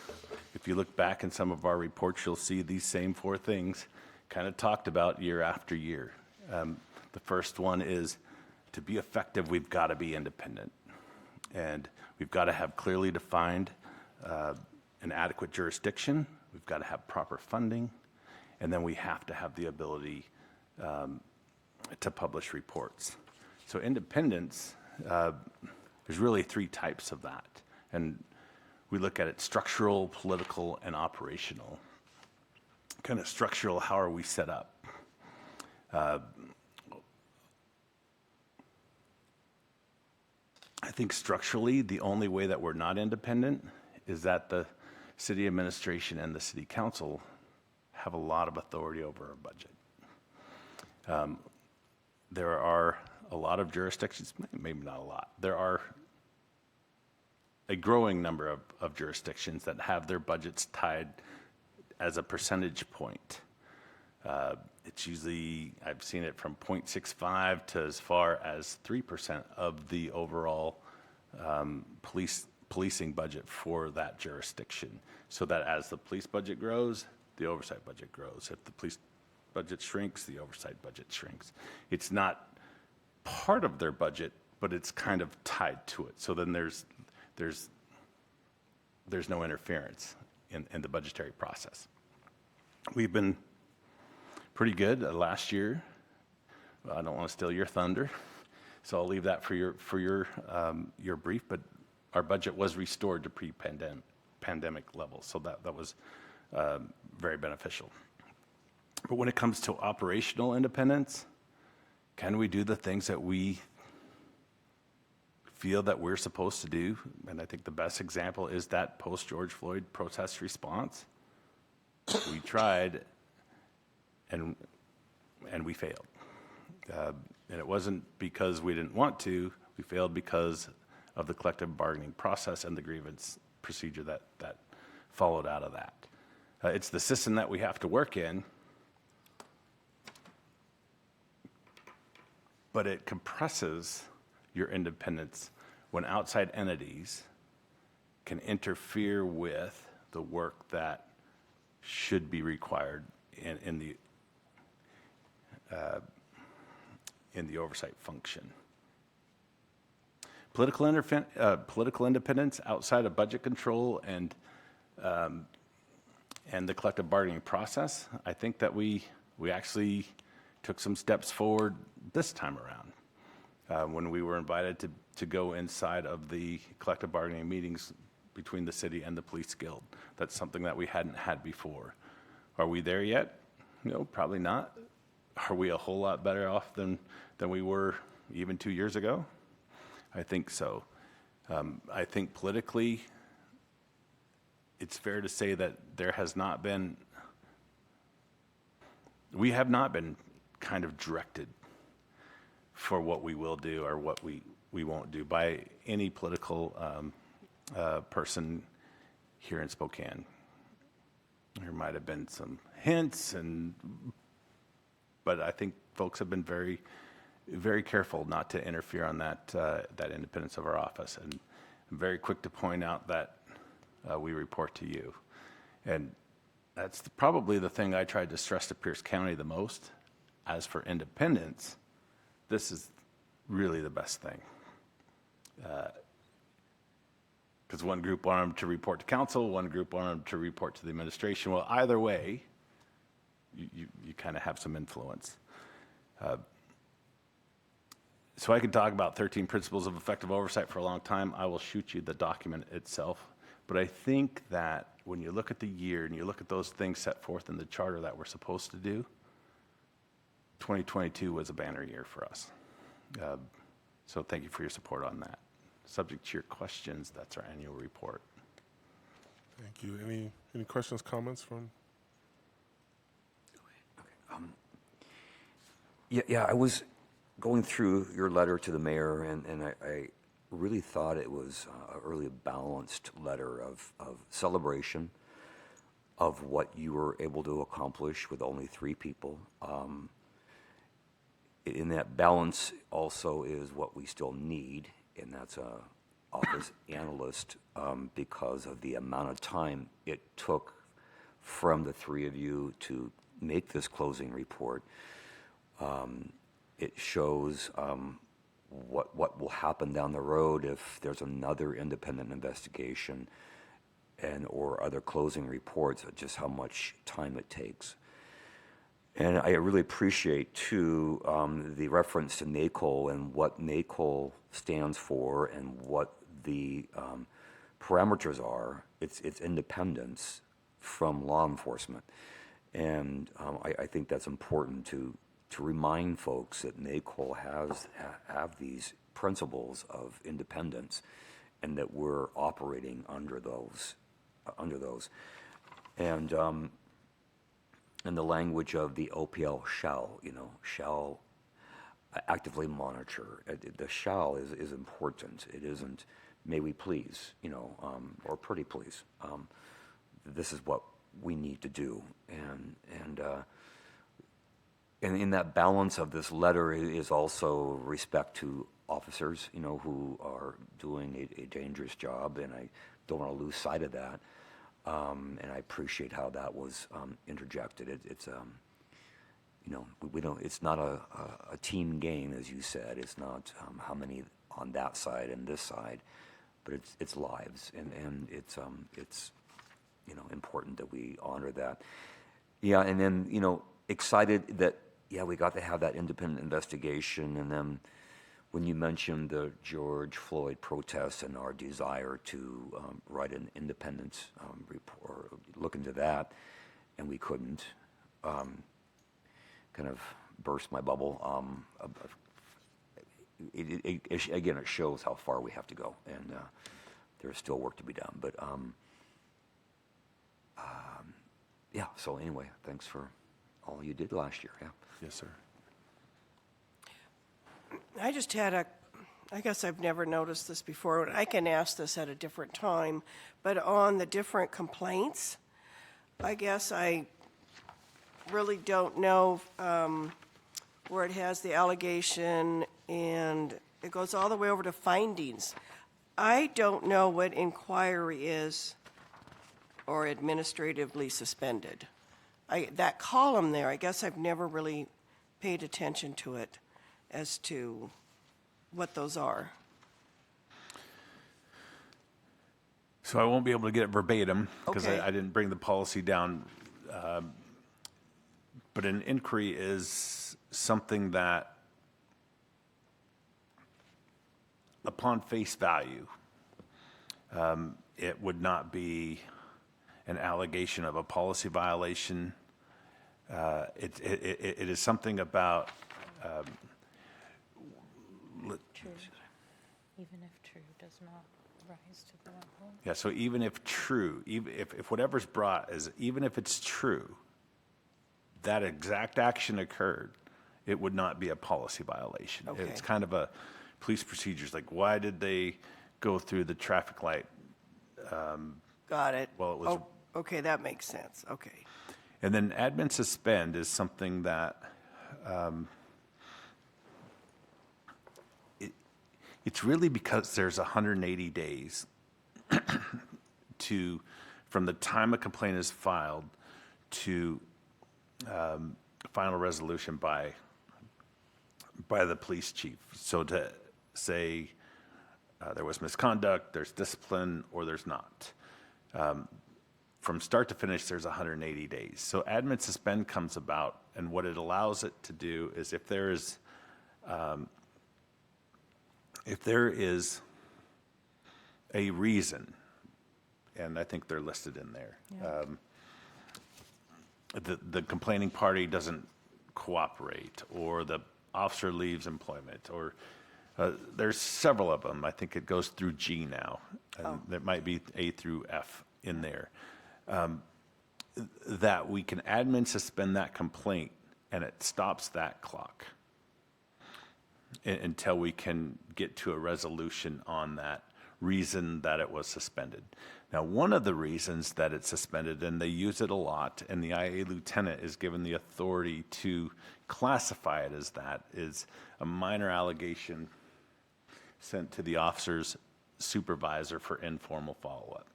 if you look back in some of our reports, you'll see these same four things kind of talked about year after year. The first one is, to be effective, we've got to be independent. And we've got to have clearly defined an adequate jurisdiction. We've got to have proper funding. And then we have to have the ability to publish reports. So independence, there's really three types of that. And we look at it structural, political, and operational. Kind of structural, how are we set up? I think structurally, the only way that we're not independent is that the city administration and the city council have a lot of authority over our budget. There are a lot of jurisdictions, maybe not a lot, there are a growing number of jurisdictions that have their budgets tied as a percentage point. It's usually, I've seen it from 0.65 to as far as 3% of the overall policing budget for that jurisdiction. So that as the police budget grows, the oversight budget grows. If the police budget shrinks, the oversight budget shrinks. It's not part of their budget, but it's kind of tied to it. So then there's no interference in the budgetary process. We've been pretty good last year. I don't want to steal your thunder, so I'll leave that for your brief. But our budget was restored to pre-pandemic levels, so that was very beneficial. But when it comes to operational independence, can we do the things that we feel that we're supposed to do? And I think the best example is that post-George Floyd protest response. We tried, and we failed. And it wasn't because we didn't want to. We failed because of the collective bargaining process and the grievance procedure that followed out of that. It's the system that we have to work in, but it compresses your independence when outside entities can interfere with the work that should be required in the oversight function. Political independence outside of budget control and the collective bargaining process, I think that we actually took some steps forward this time around when we were invited to go inside of the collective bargaining meetings between the city and the police guild. That's something that we hadn't had before. Are we there yet? No, probably not. Are we a whole lot better off than we were even 2 years ago? I think so. I think politically, it's fair to say that we have not been kind of directed for what we will do or what we won't do by any political person here in Spokane. There might have been some hints, but I think folks have been very, very careful not to interfere on that independence of our office. And I'm very quick to point out that we report to you. And that's probably the thing I tried to stress to Pierce County the most. As for independence, this is really the best thing. Because one group wanted them to report to council, one group wanted them to report to the administration. Well, either way, you kind of have some influence. So I could talk about 13 principles of effective oversight for a long time. I will shoot you the document itself. But I think that when you look at the year and you look at those things set forth in the charter that we're supposed to do, 2022 was a banner year for us. So thank you for your support on that. Subject to your questions, that's our annual report. Thank you. Any questions, comments from? Yeah, I was going through your letter to the mayor, and I really thought it was a really balanced letter of celebration of what you were able to accomplish with only 3 people. In that balance also is what we still need, and that's a office analyst, because of the amount of time it took from the 3 of you to make this closing report. It shows what will happen down the road if there's another independent investigation or other closing reports, just how much time it takes. And I really appreciate, too, the reference to NACOL and what NACOL stands for and what the parameters are. It's independence from law enforcement. And I think that's important to remind folks that NACOL have these principles of independence and that we're operating under those. And the language of the OPL shall actively monitor. The shall is important. It isn't, may we please, or pretty please. This is what we need to do. And in that balance of this letter is also respect to officers, who are doing a dangerous job, and I don't want to lose sight of that. And I appreciate how that was interjected. It's we don't. It's not a team game, as you said. It's not how many on that side and this side, but it's lives, and it's important that we honor that. Yeah, and then excited that we got to have that independent investigation, and then when you mentioned the George Floyd protests and our desire to write an independent report, look into that, and we couldn't, kind of burst my bubble. Again, it shows how far we have to go, and there's still work to be done. But so anyway, thanks for all you did last year. Yeah. Yes, sir. I just had I guess I've never noticed this before, and I can ask this at a different time, but on the different complaints, I guess I really don't know where it has the allegation and it goes all the way over to findings. I don't know what inquiry is or administratively suspended. That column there, I guess I've never really paid attention to it as to what those are. So I won't be able to get it verbatim because Okay. I didn't bring the policy down. But an inquiry is something that, upon face value, it would not be an allegation of a policy violation. It is something about True. Even if true does not rise to the level. Yeah, so even if true, even if whatever's brought is, even if it's true, that exact action occurred, it would not be a policy violation. Okay. It's kind of a police procedures, like why did they go through the traffic light? Got it. Well, it was- Oh, okay, that makes sense. Okay. And then admin suspend is something that, it's really because there's 180 days from the time a complaint is filed to final resolution by the police chief. So to say there was misconduct, there's discipline, or there's not. From start to finish, there's 180 days. So admin suspend comes about, and what it allows it to do is if there is a reason, and I think they're listed in there. The complaining party doesn't cooperate, or the officer leaves employment, or there's several of them. I think it goes through G now, and there might be A through F in there. That we can admin suspend that complaint, and it stops that clock until we can get to a resolution on that reason that it was suspended. Now, one of the reasons that it's suspended, and they use it a lot, and the IA lieutenant is given the authority to classify it as that, is a minor allegation sent to the officer's supervisor for informal follow-up.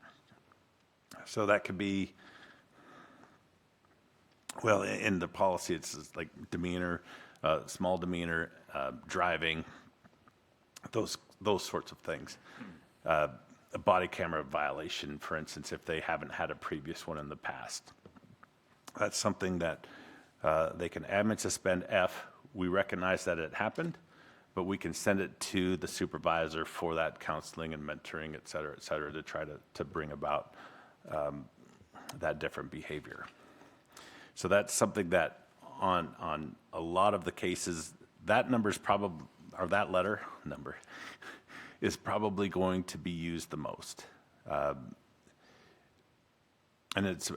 So that could be, well, in the policy, it's just like demeanor, small demeanor, driving, those sorts of things. A body camera violation, for instance, if they haven't had a previous one in the past. That's something that they can admin suspend F. We recognize that it happened, but we can send it to the supervisor for that counseling and mentoring, et cetera, to try to bring about that different behavior. So that's something that on a lot of the cases, that number's probably, or that letter number is probably going to be used the most. And it's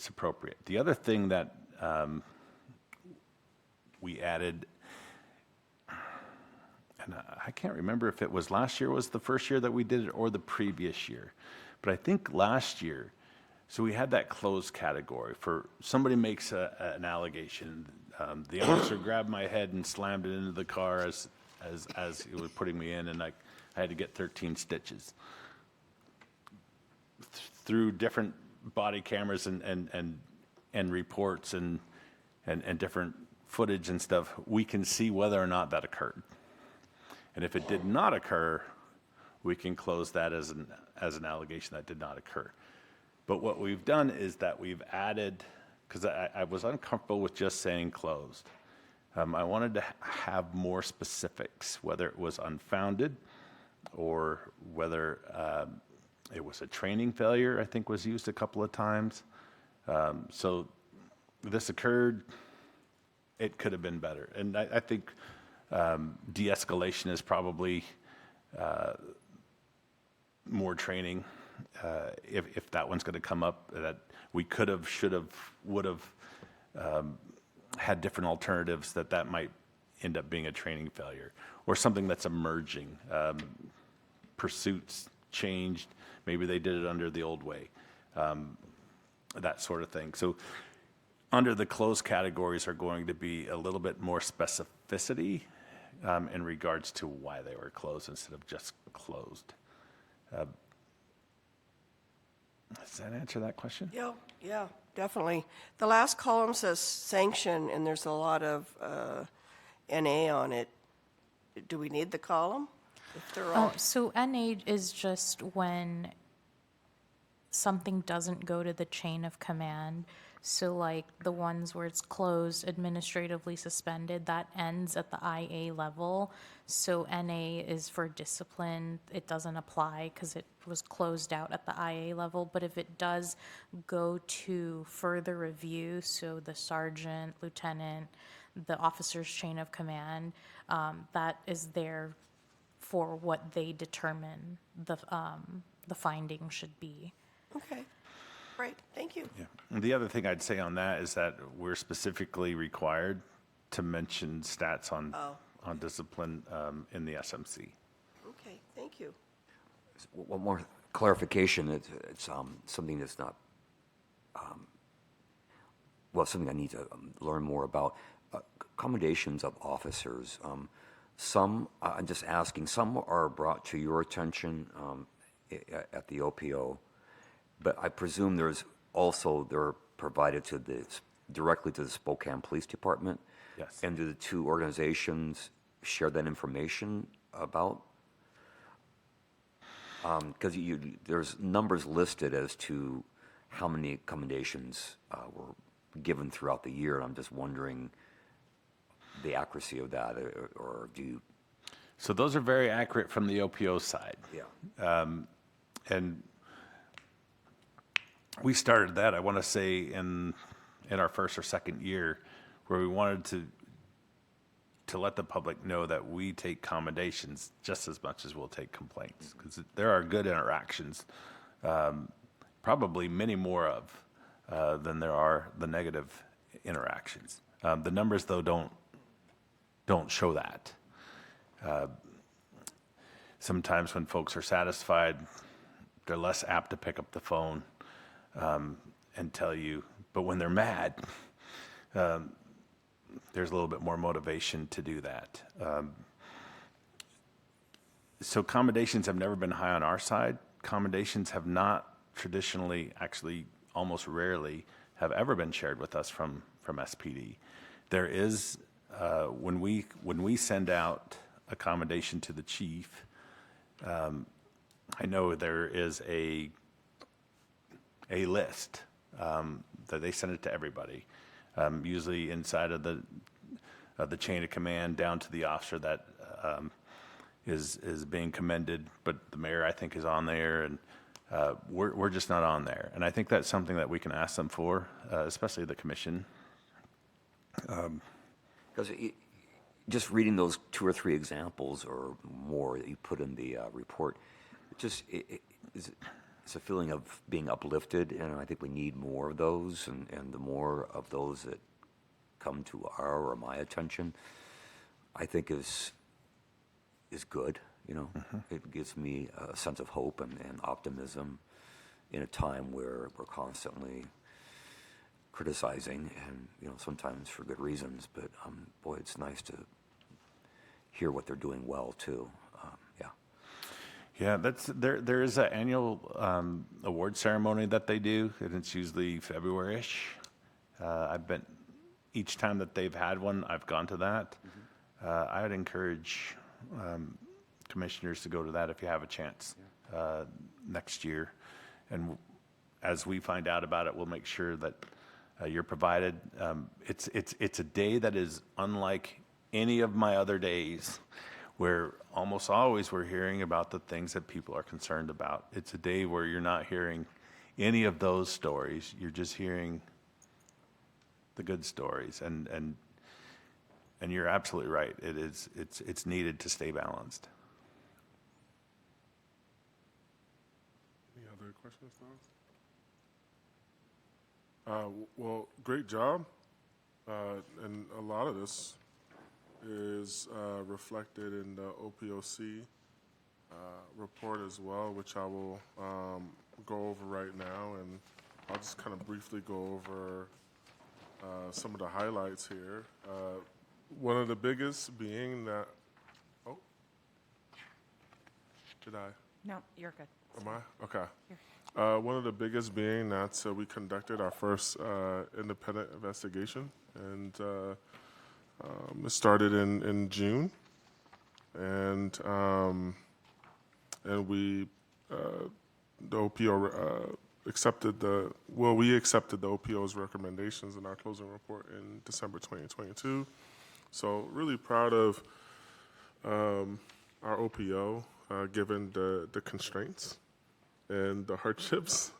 appropriate. The other thing that we added, and I can't remember if it was last year was the first year that we did it or the previous year, but I think last year, so we had that closed category for somebody makes an allegation. The officer grabbed my head and slammed it into the car as it was putting me in, and I had to get 13 stitches. Through different body cameras and reports and different footage and stuff, we can see whether or not that occurred. And if it did not occur, we can close that as an allegation that did not occur. But what we've done is that we've added, because I was uncomfortable with just saying closed. I wanted to have more specifics, whether it was unfounded or whether it was a training failure, I think was used a couple of times. So this occurred, it could have been better. And I think de-escalation is probably more training. If that one's going to come up, that we could have, should have, would have had different alternatives, that might end up being a training failure or something that's emerging. Pursuits changed. Maybe they did it under the old way. That sort of thing. So under the closed categories are going to be a little bit more specificity in regards to why they were closed instead of just closed. Does that answer that question? Yeah, definitely. The last column says sanction, and there's a lot of NA on it. Do we need the column? If they're all, So NA is just when something doesn't go to the chain of command. So like the ones where it's closed, administratively suspended, that ends at the IA level. So NA is for discipline. It doesn't apply because it was closed out at the IA level. But if it does go to further review, so the sergeant, lieutenant, the officer's chain of command, that is there for what they determine the finding should be. okay, great, thank you. Yeah. And the other thing I'd say on that is that we're specifically required to mention stats on discipline in the SMC. Okay, thank you. One more clarification. It's something that's not, something I need to learn more about. Accommodations of officers. Some, I'm just asking, some are brought to your attention at the OPO, but I presume they're provided directly to the Spokane Police Department? Yes. And do the two organizations share that information about? Because there's numbers listed as to how many accommodations were given throughout the year, and I'm just wondering the accuracy of that, or do you? So those are very accurate from the OPO side. Yeah. And we started that, I want to say, in our first or second year, where we wanted to let the public know that we take commendations just as much as we'll take complaints, because there are good interactions, probably many more of than there are the negative interactions. The numbers, though, don't show that. Sometimes when folks are satisfied, they're less apt to pick up the phone and tell you. But when they're mad, there's a little bit more motivation to do that. So commendations have never been high on our side. Commendations have not traditionally, actually almost rarely, have ever been shared with us from SPD. There is, when we send out a commendation to the chief, I know there is a list that they send it to everybody, usually inside of the chain of command down to the officer that is being commended. But the mayor, I think, is on there, and we're just not on there. And I think that's something that we can ask them for, especially the commission. Because just reading those 2 or 3 examples or more that you put in the report, it's a feeling of being uplifted, and I think we need more of those, and the more of those that come to our or my attention, I think is good. It gives me a sense of hope and optimism in a time where we're constantly criticizing, and sometimes for good reasons. But boy, it's nice to hear what they're doing well too. Yeah, there is an annual award ceremony that they do, and it's usually February-ish. Each time that they've had one, I've gone to that. I would encourage commissioners to go to that if you have a chance next year. And as we find out about it, we'll make sure that you're provided. It's a day that is unlike any of my other days, where almost always we're hearing about the things that people are concerned about. It's a day where you're not hearing any of those stories. You're just hearing the good stories, and you're absolutely right. It's needed to stay balanced. Any other questions, thoughts? Well, great job. And a lot of this is reflected in the OPOC report as well, which I will go over right now, and I'll just kind of briefly go over some of the highlights here. One of the biggest being that, did I? No, you're good. Am I? Okay. One of the biggest being that we conducted our first independent investigation, and it started in June, and we the OPO accepted we accepted the OPO's recommendations in our closing report in December 2022. So really proud of our OPO, given the constraints and the hardships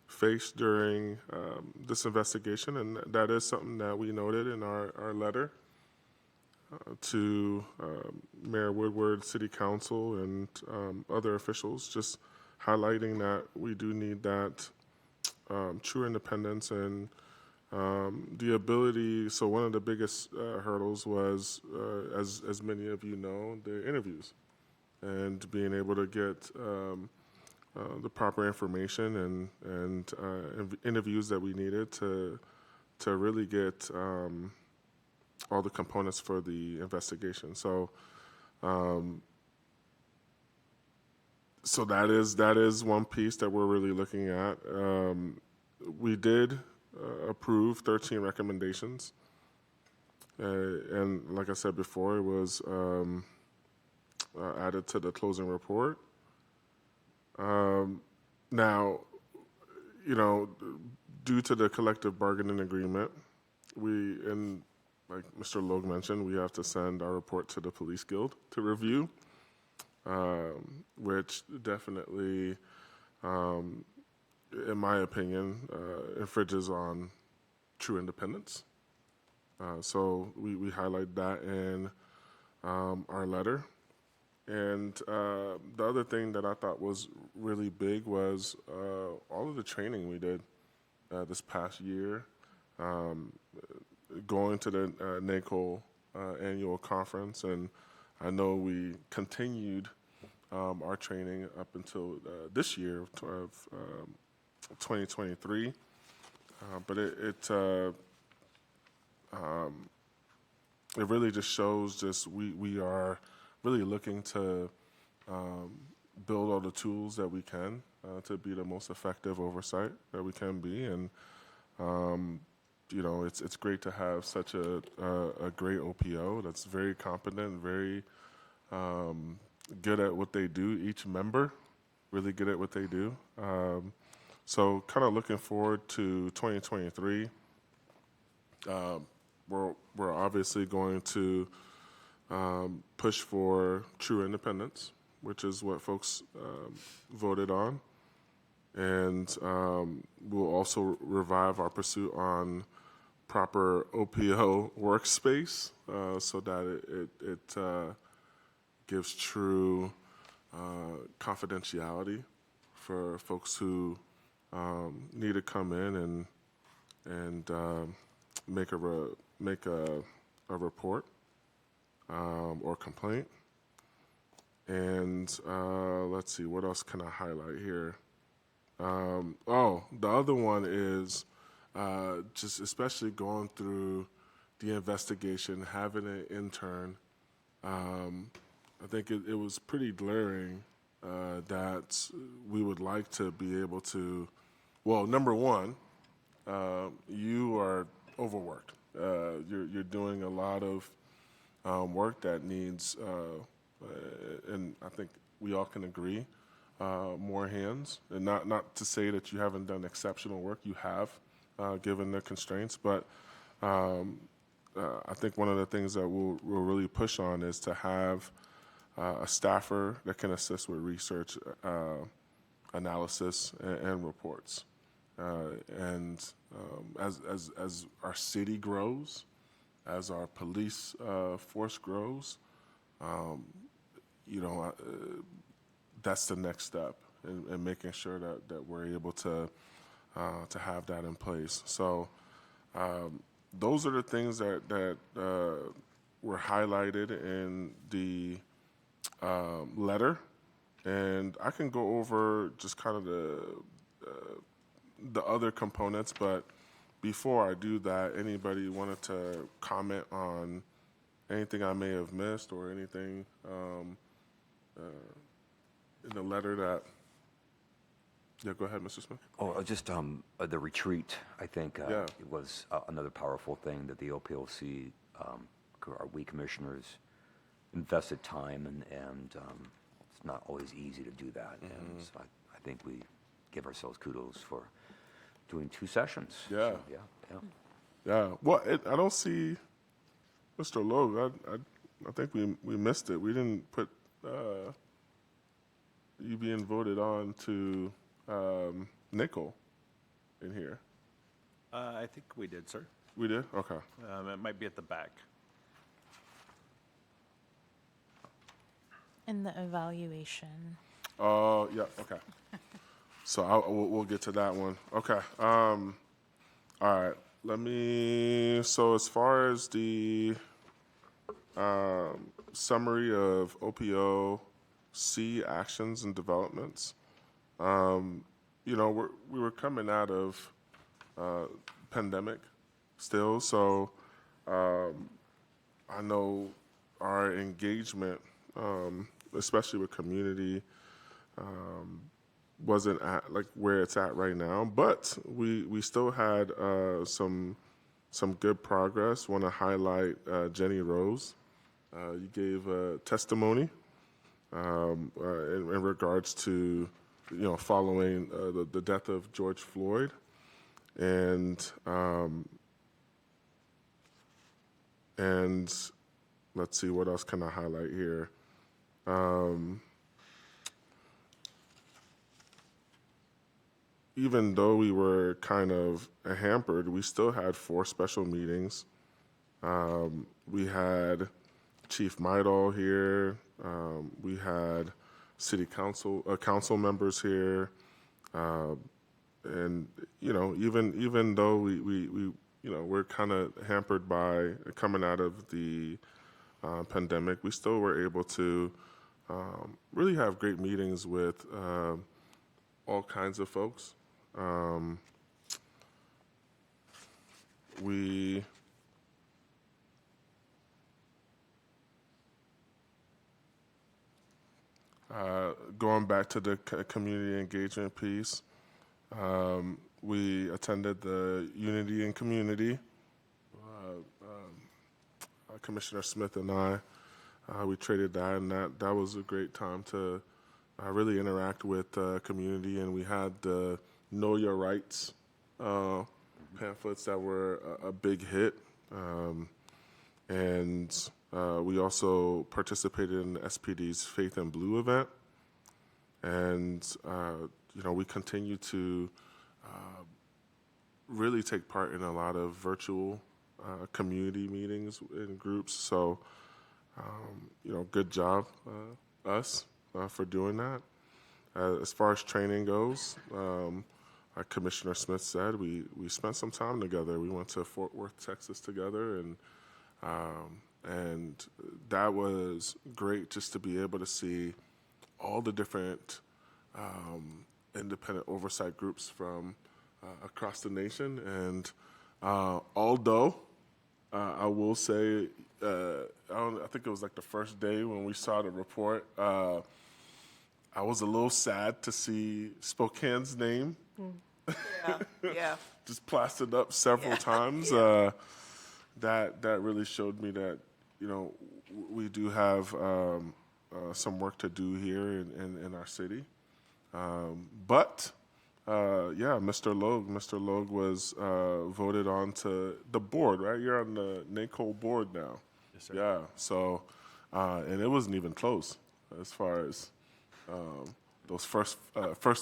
faced during this investigation, and that is something that we noted in our letter to Mayor Woodward, City Council, and other officials, just highlighting that we do need that true independence and the ability. So one of the biggest hurdles was, as many of you know, the interviews, and being able to get the proper information and interviews that we needed to really get all the components for the investigation. So so that is one piece that we're really looking at. We did approve 13 recommendations, and like I said before, it was added to the closing report. Now, due to the collective bargaining agreement, and like Mr. Logue mentioned, we have to send our report to the Police Guild to review, which definitely in my opinion, infringes on true independence. So we highlight that in our letter. And the other thing that I thought was really big was all of the training we did this past year, going to the NACO annual conference, and I know we continued our training up until this year of 2023, but it really just shows just we are really looking to build all the tools that we can to be the most effective oversight that we can be. And, you know, it's great to have such a great OPO that's very competent, very good at what they do. Each member really good at what they do. So kind of looking forward to 2023. We're obviously going to push for true independence, which is what folks voted on. And we'll also revive our pursuit on proper OPO workspace so that it gives true confidentiality for folks who need to come in and make a report or complaint. And let's see, what else can I highlight here? The other one is just especially going through the investigation, having an intern. I think it was pretty glaring that we would like to be able to, well, number one, you are overworked. You're doing a lot of work that needs, and I think we all can agree, more hands. And not to say that you haven't done exceptional work, you have, given the constraints. But I think one of the things that we'll really push on is to have a staffer that can assist with research, analysis, and reports. And as our city grows, as our police force grows, that's the next step in making sure that we're able to have that in place. So those are the things that were highlighted in the letter, and I can go over just kind of the other components, but before I do that, anybody wanted to comment on anything I may have missed or anything in the letter that... Yeah, go ahead, Mr. Smith. Oh, just the retreat, I think, Yeah. it was another powerful thing that the OPLC, we commissioners, invested time, and it's not always easy to do that. And so I think we give ourselves kudos for doing 2 sessions. Yeah. So, yeah. Yeah. Well, I don't see Mr. Logue. I think we missed it. We didn't put you being voted on to nickel in here. I think we did, sir. We did? Okay. It might be at the back. In the evaluation. Oh, yeah, okay. So we'll get to that one. Okay. All right. So as far as the summary of OPO-C actions and developments, we were coming out of pandemic still, so I know our engagement, especially with community, wasn't at like where it's at right now, but we still had some good progress. Want to highlight Jenny Rose. You gave a testimony in regards to following the death of George Floyd, and let's see, what else can I highlight here? even though we were kind of hampered, we still had 4 special meetings. We had Chief Midal here. We had city council members here. And, even though we're kind of hampered by coming out of the pandemic, we still were able to really have great meetings with all kinds of folks. We going back to the community engagement piece, we attended the Unity in Community. Commissioner Smith and I, we traded that, and that was a great time to really interact with the community. And we had the Know Your Rights pamphlets that were a big hit. And we also participated in SPD's Faith in Blue event. And, we continue to really take part in a lot of virtual community meetings and groups. So, good job, us, for doing that. As far as training goes, like Commissioner Smith said, we spent some time together. We went to Fort Worth, Texas together, and that was great just to be able to see all the different independent oversight groups from across the nation. And although I will say, I think it was like the first day when we saw the report, I was a little sad to see Spokane's name Yeah. just plastered up several times. That really showed me that, we do have some work to do here in our city. But Mr. Logue was voted on to the board, right? You're on the NACO board now. Yes, sir. Yeah, so, and it wasn't even close as far as those first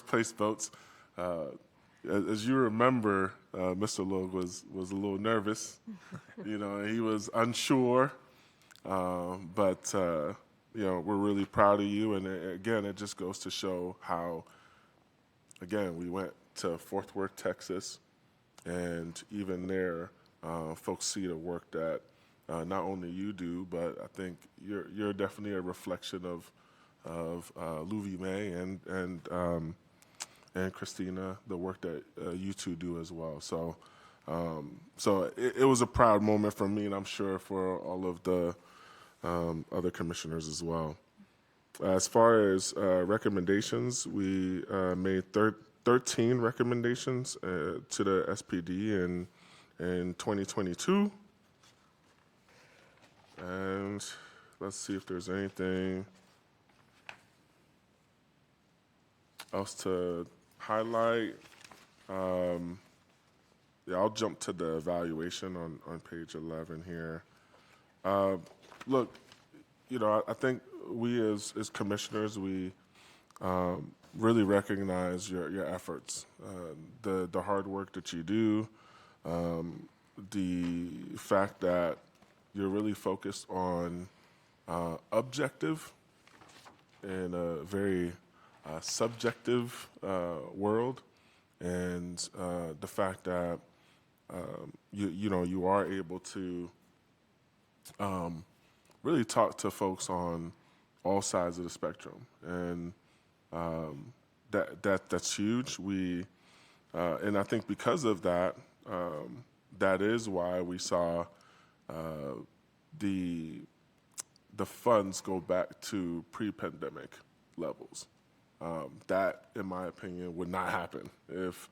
place votes. As you remember, Mr. Logue was a little nervous. He was unsure, but we're really proud of you. And again, it just goes to show how, again, we went to Fort Worth, Texas, and even there, folks see the work that not only you do, but I think you're definitely a reflection of Louis May and Christina, the work that you two do as well. So, it was a proud moment for me, and I'm sure for all of the other commissioners as well. As far as recommendations, we made 13 recommendations to the SPD in 2022. And let's see if there's anything else to highlight. I'll jump to the evaluation on page 11 here. Look, I think we as commissioners, we really recognize your efforts, the hard work that you do, the fact that you're really focused on objective in a very subjective world, and the fact that you are able to really talk to folks on all sides of the spectrum, and that's huge. And I think because of that, that is why we saw the funds go back to pre-pandemic levels. That, in my opinion, would not happen if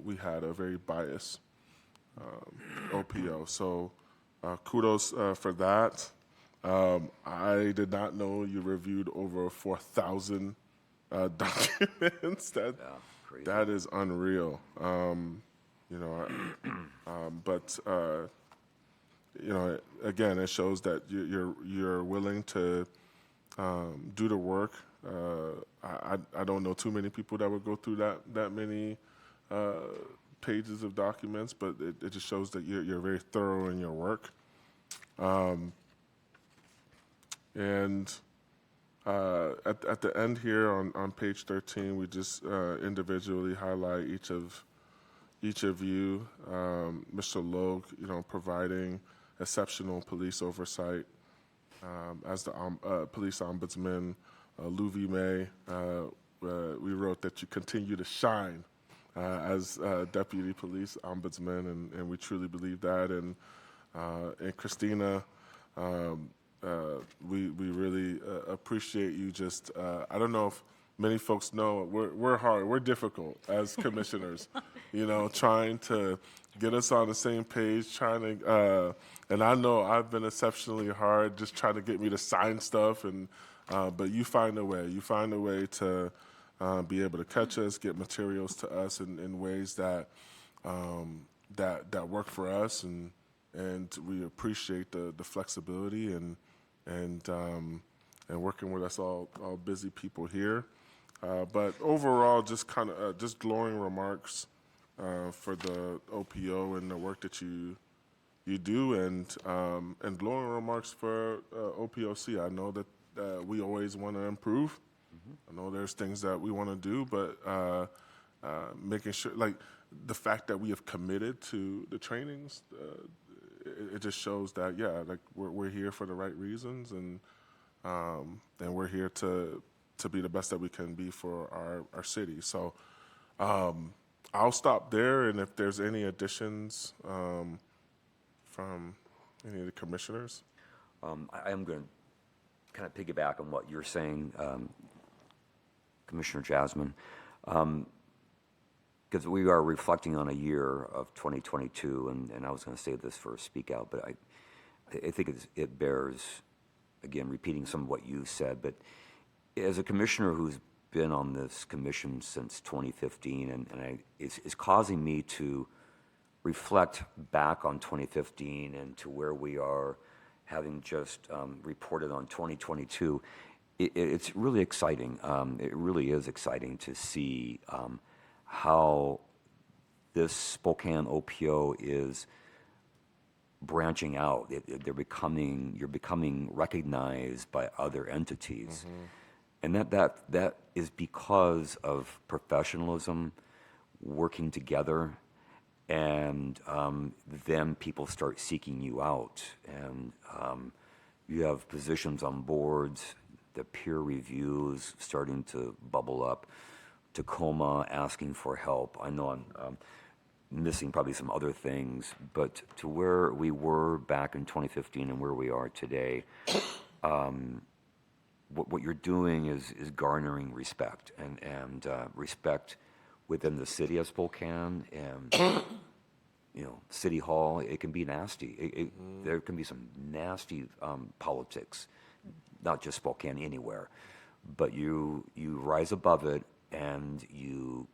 we had a very biased OPO. So kudos for that. I did not know you reviewed over 4,000 documents. Crazy. That is unreal. Again, it shows that you're willing to do the work. I don't know too many people that would go through that many pages of documents, but it just shows that you're very thorough in your work. And at the end here on page 13, we just individually highlight each of you. Mr. Logue, providing exceptional police oversight as the police ombudsman. Louis May, we wrote that you continue to shine as deputy police ombudsman, and we truly believe that. And Christina, we really appreciate you. Just I don't know if many folks know we're hard, we're difficult as commissioners. Trying to get us on the same page, trying to, and I know I've been exceptionally hard, just trying to get me to sign stuff, and but you find a way. You find a way to be able to catch us, get materials to us in ways that that work for us, and we appreciate the flexibility and working with us all busy people here. But overall, just kind of just glowing remarks for the OPO and the work that you do, and glowing remarks for OPOC. I know that we always want to improve. I know there's things that we want to do, but making sure, like the fact that we have committed to the trainings, it just shows that like we're here for the right reasons, and we're here to be the best that we can be for our city. So I'll stop there, and if there's any additions from any of the commissioners. I am going to kind of piggyback on what you're saying, Commissioner Jasmine, because we are reflecting on a year of 2022, and I was going to say this for Speak Out, but I think it bears, again, repeating some of what you said. But as a commissioner who's been on this commission since 2015, and it's causing me to reflect back on 2015 and to where we are, having just reported on 2022, it's really exciting. It really is exciting to see how this Spokane OPO is branching out. You're becoming recognized by other entities. And that is because of professionalism, working together, and then people start seeking you out. And you have positions on boards, the peer reviews starting to bubble up, Tacoma asking for help. I know I'm missing probably some other things, but to where we were back in 2015 and where we are today, what you're doing is garnering respect, and respect within the city of Spokane, and City Hall. It can be nasty. There can be some nasty politics, not just Spokane, anywhere. But you rise above it, and you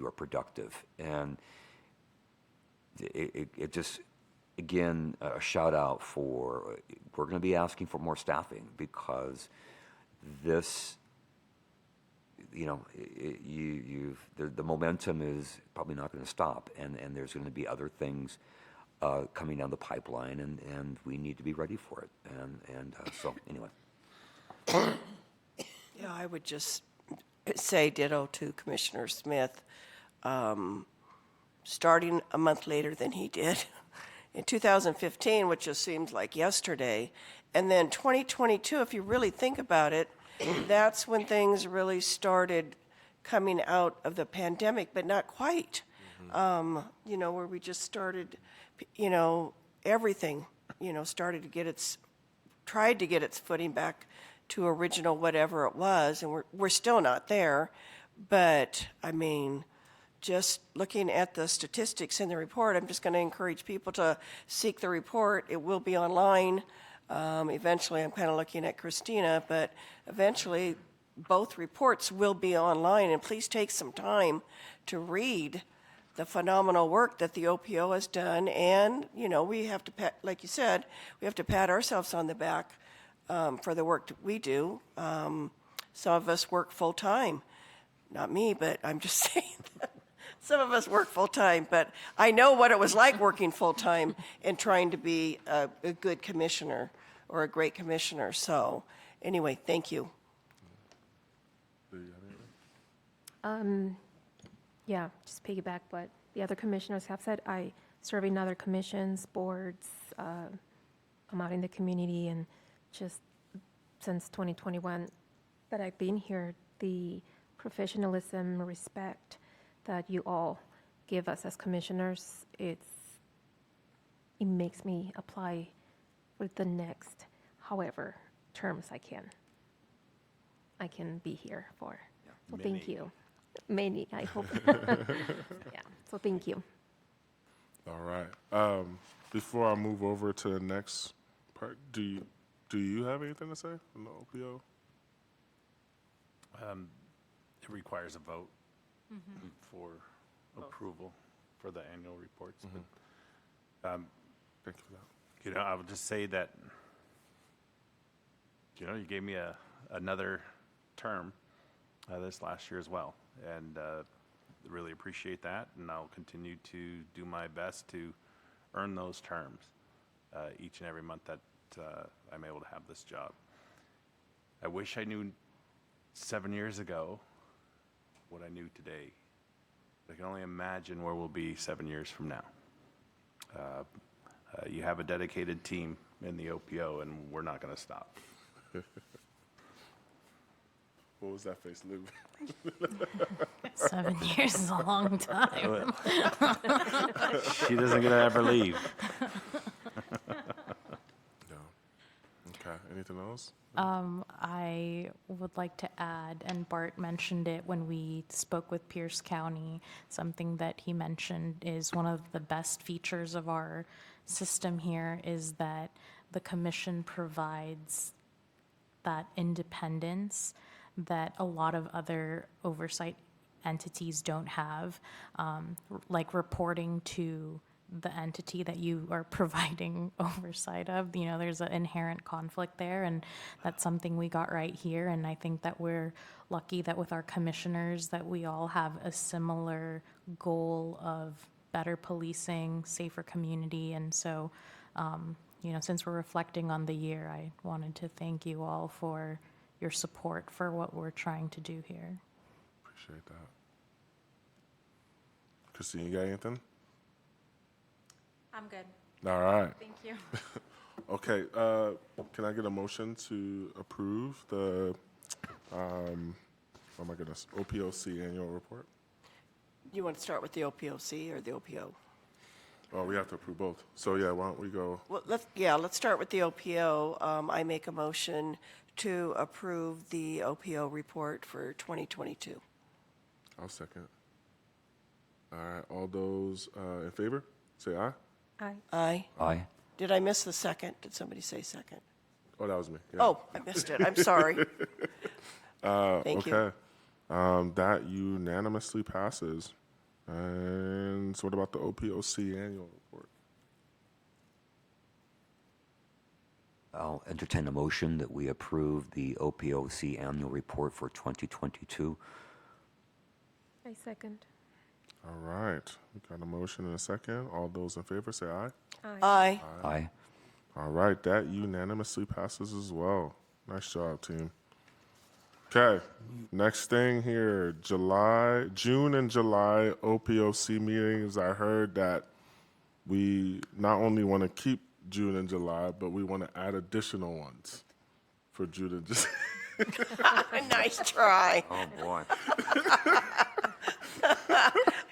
are productive. And it just, again, a shout out for, we're going to be asking for more staffing, because this, the momentum is probably not going to stop, and there's going to be other things coming down the pipeline, and we need to be ready for it. And so anyway. Yeah, I would just say ditto to Commissioner Smith. Starting a month later than he did in 2015, which just seems like yesterday. And then 2022, if you really think about it, that's when things really started coming out of the pandemic, but not quite. Where we just started, everything, tried to get its footing back to original whatever it was, and we're still not there. But I mean, just looking at the statistics in the report, I'm just going to encourage people to seek the report. It will be online. Eventually, I'm kind of looking at Christina, but eventually both reports will be online, and please take some time to read the phenomenal work that the OPO has done. And, we have to, like you said, we have to pat ourselves on the back for the work that we do. Some of us work full time. Not me, but I'm just saying that some of us work full-time, but I know what it was like working full-time and trying to be a good commissioner or a great commissioner. So anyway, thank you. Yeah, just piggyback what the other commissioners have said. I serve in other commissions, boards. I'm out in the community, and just since 2021 that I've been here, the professionalism, respect that you all give us as commissioners, it makes me apply for the next, however, terms I can be here for. So thank you. Many, I hope. Yeah, so thank you. All right. Before I move over to the next part, do you have anything to say on the OPO? It requires a vote for approval for the annual reports. But, Thank you for that. you know, I would just say that, you know, you gave me another term this last year as well. And really appreciate that. And I'll continue to do my best to earn those terms each and every month that I'm able to have this job. I wish I knew 7 years ago what I knew today. I can only imagine where we'll be 7 years from now. You have a dedicated team in the OPO, and we're not going to stop. What was that face, Lou? 7 years is a long time. She doesn't get to ever leave. No. Okay. Anything else? I would like to add, and Bart mentioned it when we spoke with Pierce County, something that he mentioned is one of the best features of our system here is that the commission provides that independence that a lot of other oversight entities don't have, like reporting to the entity that you are providing oversight of. You know, there's an inherent conflict there, and that's something we got right here. And I think that we're lucky that with our commissioners that we all have a similar goal of better policing, safer community. And so, you know, since we're reflecting on the year, I wanted to thank you all for your support for what we're trying to do here. Appreciate that. Christine, you got anything? I'm good. All right. Thank you. Okay. Can I get a motion to approve the, oh my goodness, OPOC annual report? You want to start with the OPOC or the OPO? Oh, we have to approve both. So yeah, why don't we go? Well, let's start with the OPO. I make a motion to approve the OPO report for 2022. I'll second. All right. All those in favor, say aye. Aye. Aye. Aye. Did I miss the second? Did somebody say second? Oh, that was me. Yeah. Oh, I missed it. I'm sorry. Thank you. Okay. That unanimously passes. And so what about the OPOC annual report? I'll entertain a motion that we approve the OPOC annual report for 2022. I second. All right. We got a motion and a second. All those in favor say aye. Aye. Aye. All right. That unanimously passes as well. Nice job, team. Okay. Next thing here, June and July OPOC meetings. I heard that we not only want to keep June and July, but we want to add additional ones for June and July. Nice try. Oh, boy.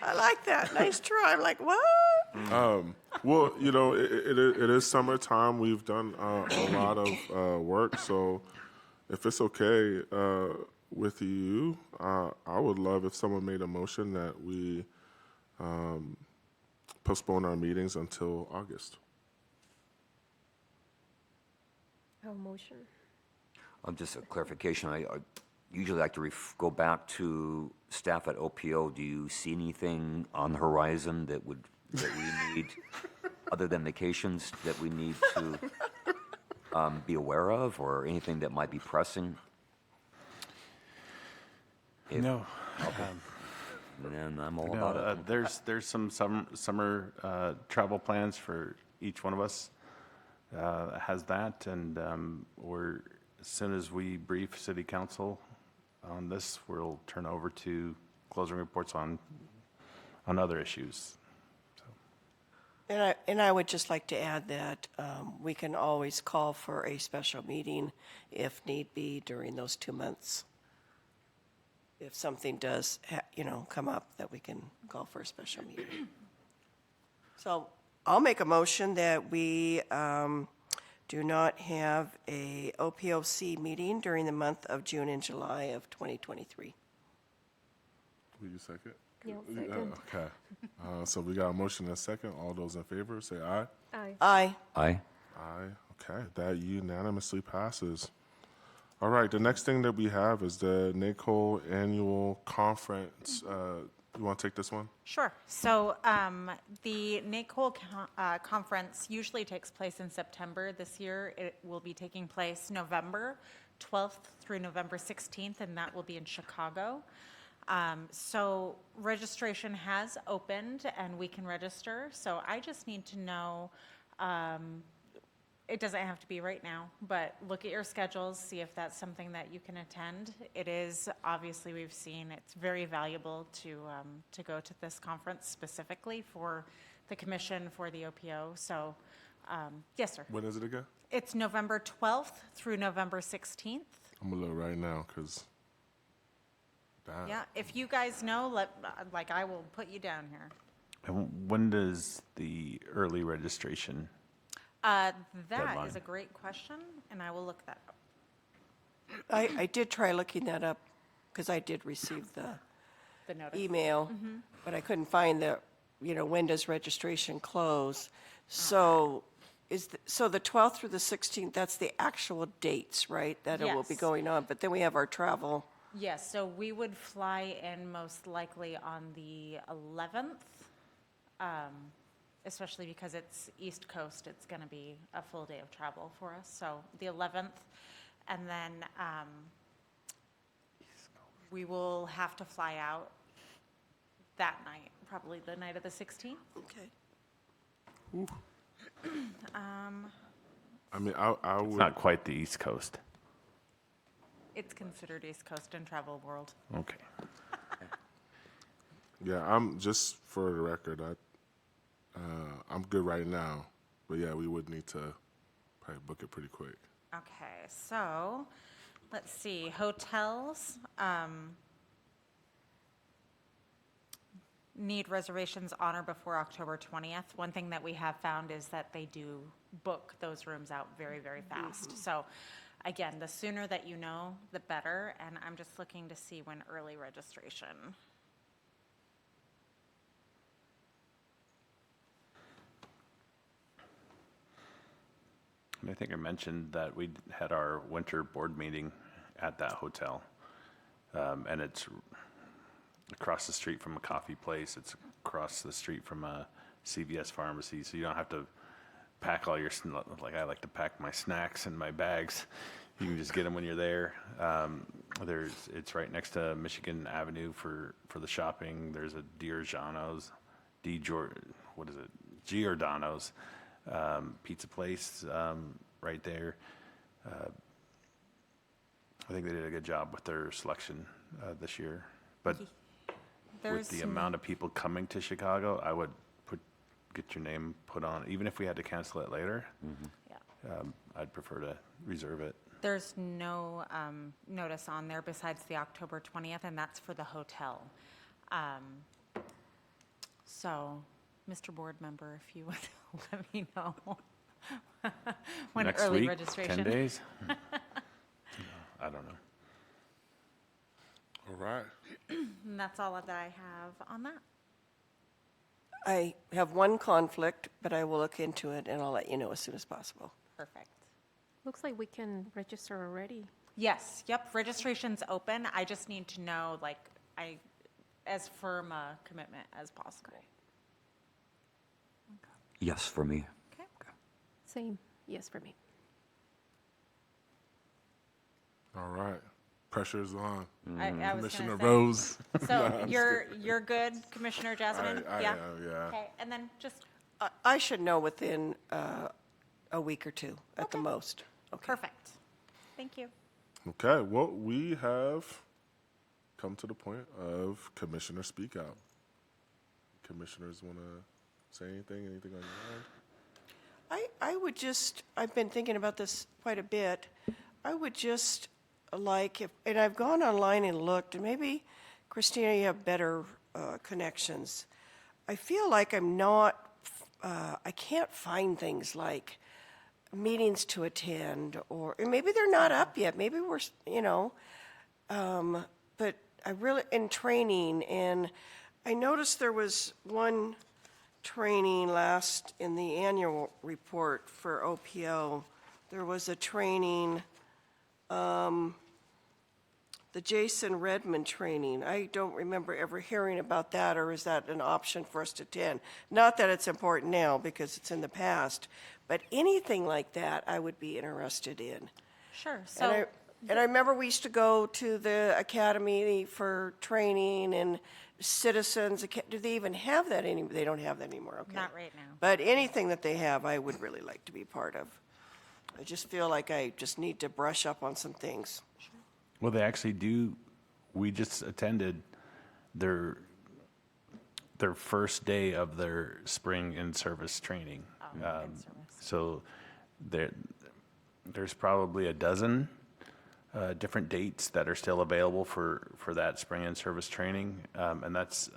I like that. Nice try. I'm like, what? Well, you know, it is summertime. We've done a lot of work, so if it's okay with you, I would love if someone made a motion that we postpone our meetings until August. Oh, motion. Just a clarification. I usually like to go back to staff at OPO. Do you see anything on the horizon that we need, other than vacations, that we need to be aware of, or anything that might be pressing? No. then I'm all No, about it. there's some summer travel plans for each one of us. Has that, and we're, as soon as we brief city council on this, we'll turn over to closing reports on other issues. And I would just like to add that we can always call for a special meeting if need be during those 2 months. If something does, come up, that we can call for a special meeting. So I'll make a motion that we do not have a OPOC meeting during the month of June and July of 2023. Will you second? Yeah, second. Okay. So we got a motion and a second. All those in favor, say aye. Aye. Aye. Aye. Aye. Okay, that unanimously passes. All right, the next thing that we have is the NACOL Annual Conference. You want to take this one? Sure. So the NACOL conference usually takes place in September. This year, it will be taking place November 12th through November 16th, and that will be in Chicago. So registration has opened, and we can register. So I just need to know, it doesn't have to be right now, but look at your schedules, see if that's something that you can attend. It is, obviously, we've seen it's very valuable to go to this conference specifically for the commission, for the OPO. So, yes, sir. When is it again? It's November 12th through November 16th. I'm gonna look right now because. Yeah, if you guys know, I will put you down here. And when does the early registration? That Deadline. is a great question, and I will look that up. I did try looking that up because I did receive the The notice. email, but I couldn't find when does registration close? So so the 12th through the 16th, that's the actual dates, right? That it will be Yes. going on, but then we have our travel. Yes, so we would fly in most likely on the 11th, especially because it's East Coast, it's going to be a full day of travel for us. So the 11th, and then we will have to fly out that night, probably the night of the 16th. Okay. I mean, I It's would. not quite the East Coast. It's considered East Coast in travel world. Okay. Yeah, I'm just for the record. I'm good right now, but yeah, we would need to probably book it pretty quick. Okay, so, let's see, hotels, need reservations on or before October 20th. One thing that we have found is that they do book those rooms out very, very fast. So, again, the sooner that you know, the better, and I'm just looking to see when early registration. And I think I mentioned that we had our winter board meeting at that hotel. And it's across the street from a coffee place. It's across the street from a CVS pharmacy. So you don't have to pack all your, like I like to pack my snacks in my bags. You can just get them when you're there. It's right next to Michigan Avenue for the shopping. There's a Giordano's pizza place right there. I think they did a good job with their selection this year. But with There's the amount of people coming to Chicago, I would get your name put on, even if we had to cancel it later. Yeah. I'd prefer to reserve it. There's no notice on there besides the October 20th, and that's for the hotel. So, Mr. Board Member, if you would let me know when Next early week, registration. 10 days? I don't know. All right. And that's all that I have on that. I have one conflict, but I will look into it and I'll let you know as soon as possible. Perfect. Looks like we can register already. Yes, yep, registration's open. I just need to know, as firm a commitment as possible. Yes, for me. Okay. Same, yes for me. All right. pressure's on. I was gonna Commissioner say. Rose. So you're good, Commissioner Jasmine? I Yeah? am, yeah. Okay, and then just, I should know within a week or two at the most. Okay. perfect. Thank you. Okay, well, we have come to the point of Commissioner Speak Out. Commissioners want to say anything on your mind? I would just, I've been thinking about this quite a bit. I would just like, if, and I've gone online and looked, and maybe, Christina, you have better connections. I feel like I'm not, I can't find things like meetings to attend, or and maybe they're not up yet. Maybe we're, but I really, in training, and I noticed there was one training last in the annual report for OPO. There was a training, the Jason Redmond training. I don't remember ever hearing about that, or is that an option for us to attend? Not that it's important now because it's in the past, but anything like that I would be interested in. Sure, And I, so, and I remember we used to go to the academy for training and citizens. Do they even have that anymore? They don't have that anymore, okay. not right now. But anything that they have, I would really like to be part of. I just feel like I just need to brush up on some things. Well, they actually do. We just attended their first day of their spring in-service training. So there's probably a dozen different dates that are still available for that spring in-service training. And that's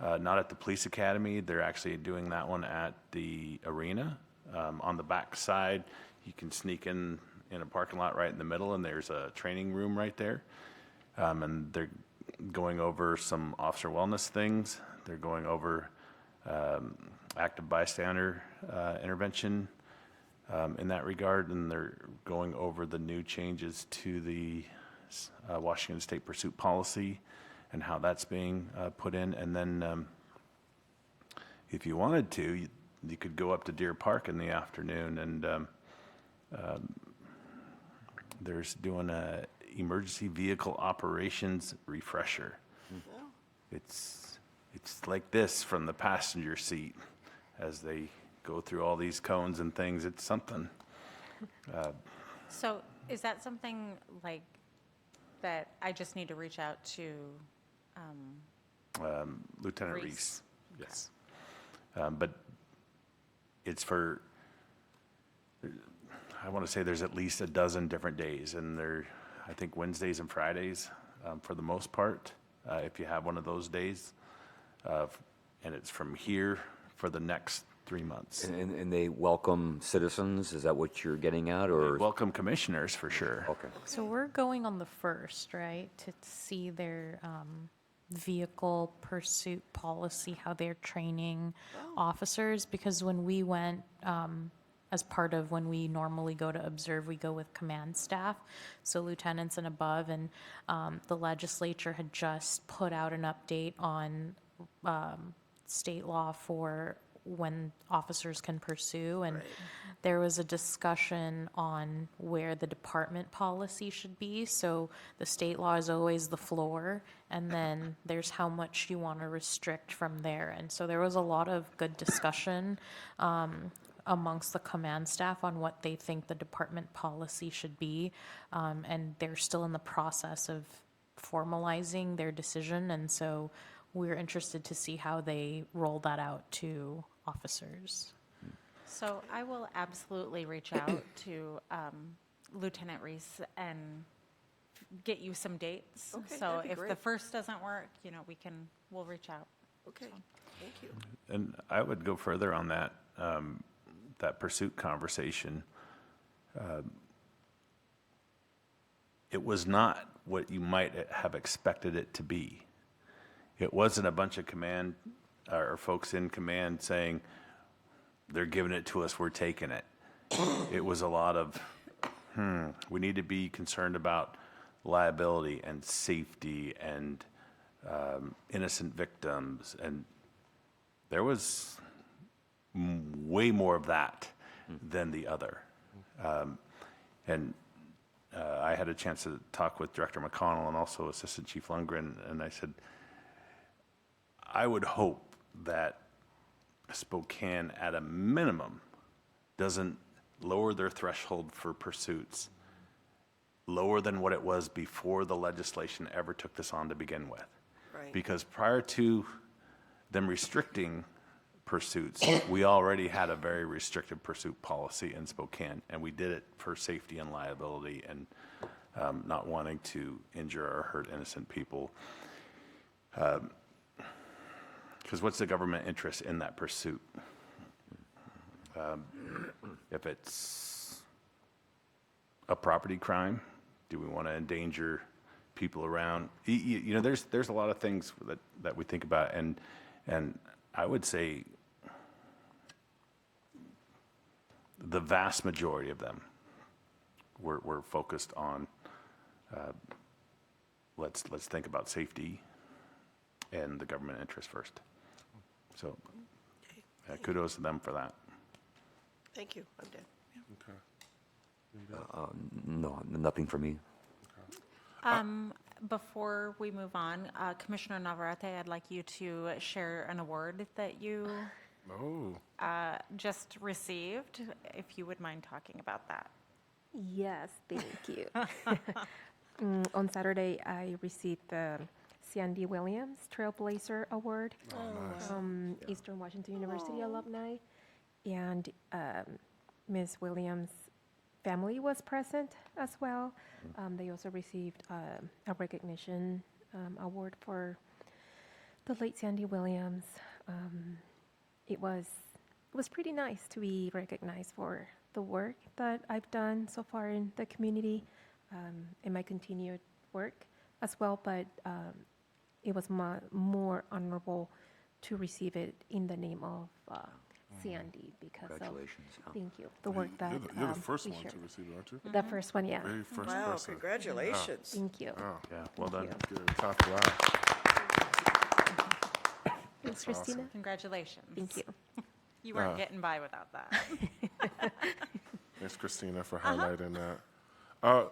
not at the police academy. They're actually doing that one at the arena. On the back side, you can sneak in a parking lot right in the middle, and there's a training room right there. And they're going over some officer wellness things. They're going over active bystander intervention in that regard, and they're going over the new changes to the Washington State Pursuit Policy and how that's being put in. And then if you wanted to, you could go up to Deer Park in the afternoon, and there's doing a emergency vehicle operations refresher. It's like this from the passenger seat as they go through all these cones and things. It's something. So is that something like that I just need to reach out to? Lieutenant Reese. Reese, yes. But it's for, I want to say there's at least a dozen different days, and they're, I think, Wednesdays and Fridays for the most part, if you have one of those days. And it's from here for the next 3 months. And they welcome citizens? Is that what you're getting at, or? Welcome commissioners, for sure. Okay. So we're going on the 1st, right, to see their vehicle pursuit policy, how they're training officers, because when we went, as part of when we normally go to observe, we go with command staff, so lieutenants and above, and the legislature had just put out an update on state law for when officers can pursue, and there was a discussion on where the department policy should be. So the state law is always the floor, and then there's how much you want to restrict from there. And so there was a lot of good discussion amongst the command staff on what they think the department policy should be, and they're still in the process of formalizing their decision, and so we're interested to see how they roll that out to officers. So I will absolutely reach out to Lieutenant Reese and get you some dates. Okay, So that'd be if the great. 1st doesn't work, we'll reach out. Okay, thank you. And I would go further on that, that pursuit conversation. It was not what you might have expected it to be. It wasn't a bunch of command or folks in command saying, they're giving it to us, we're taking it. It was a lot of, we need to be concerned about liability and safety and innocent victims. And there was way more of that than the other. And I had a chance to talk with Director McConnell and also Assistant Chief Lundgren, and I said, I would hope that Spokane, at a minimum, doesn't lower their threshold for pursuits lower than what it was before the legislation ever took this on to begin with. Right. Because prior to them restricting pursuits, we already had a very restrictive pursuit policy in Spokane, and we did it for safety and liability and not wanting to injure or hurt innocent people. Because what's the government interest in that pursuit? If it's a property crime, do we want to endanger people around? You know, there's a lot of things that we think about, and I would say the vast majority of them we're focused on. Let's think about safety and the government interest first. So kudos to them for that. Thank you. I'm done. Okay. No, nothing for me. Before we move on, Commissioner Navarrete, I'd like you to share an award that you Oh, just received, if you would mind talking about that. Yes, thank you. On Saturday, I received the Sandy Williams Trailblazer Award from Eastern Washington University alumni. And Ms. Williams' family was present as well. They also received a recognition award for the late Sandy Williams. It was pretty nice to be recognized for the work that I've done so far in the community, in my continued work as well, but it was more honorable to receive it in the name of Sandy because Congratulations. of, thank you, the work that you're the first we one shared. to receive it, aren't you? The first one, yeah. Very first Wow, person. congratulations. Thank you. Wow. Yeah, well done. you. Good. Top class. Thanks, Christina. Congratulations. Thank you. You weren't getting by without that. Thanks, Christina, for highlighting that.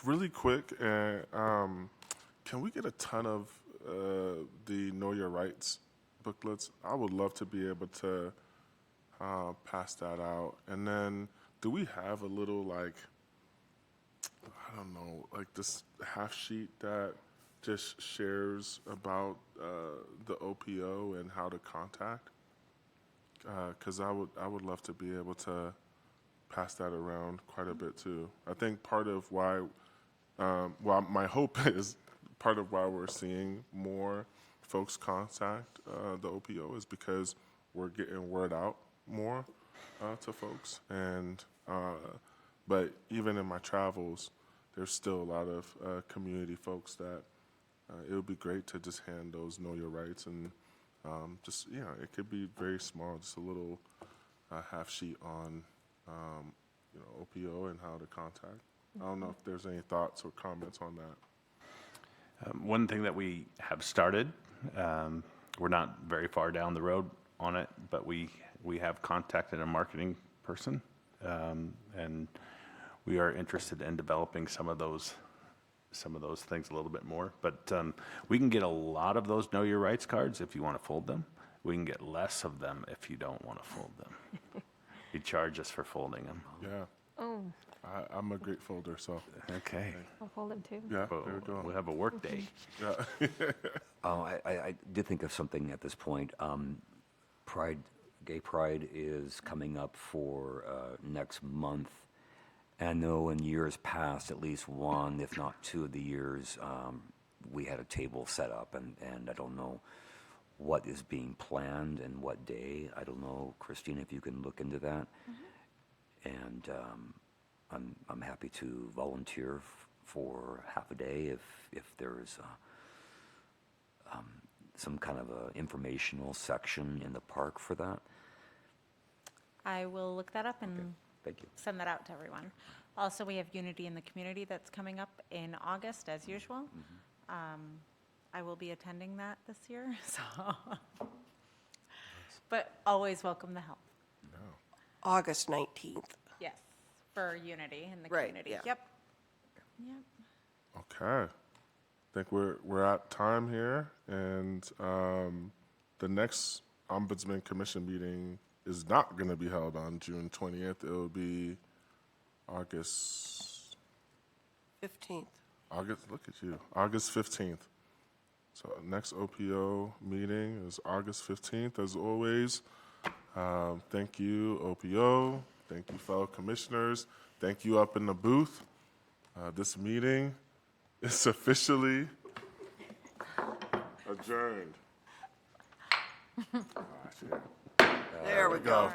Really quick, can we get a ton of the Know Your Rights booklets? I would love to be able to pass that out. And then, do we have a little, like, I don't know, like this half sheet that just shares about the OPO and how to contact? Because I would love to be able to pass that around quite a bit too. I think part of why, well, my hope is part of why we're seeing more folks contact the OPO is because we're getting word out more to folks. And but even in my travels, there's still a lot of community folks that it would be great to just hand those Know Your Rights and just, you know, it could be very small, just a little half sheet on, you know, OPO and how to contact. I don't know if there's any thoughts or comments on that. One thing that we have started, we're not very far down the road on it, but we have contacted a marketing person, and we are interested in developing some of those things a little bit more. But we can get a lot of those Know Your Rights cards if you want to fold them. We can get less of them if you don't want to fold them. You charge us for folding them. Yeah, Oh, I'm a great folder, so, Okay. I'll hold them too. yeah, Well, there we go. we'll have a work day. Yeah. I did think of something at this point. Gay Pride is coming up for next month. And I know in years past, at least one, if not two of the years, we had a table set up, and I don't know what is being planned and what day. I don't know, Christina, if you can look into that. And I'm happy to volunteer for half a day if there's some kind of a informational section in the park for that. I will look that up and Thank you. send that out to everyone. Also, we have Unity in the Community that's coming up in August, as usual. I will be attending that this year, so. But always welcome the help. August 19th. Yes, for Unity in the Right, community. yeah. Yep. Yep. Okay. I think we're at time here, and the next Ombudsman Commission meeting is not going to be held on June 20th. It will be August, 15th. look at you, August 15th. So next OPO meeting is August 15th, as always. Thank you, OPO. Thank you, fellow commissioners. Thank you up in the booth. This meeting is officially adjourned. There we go.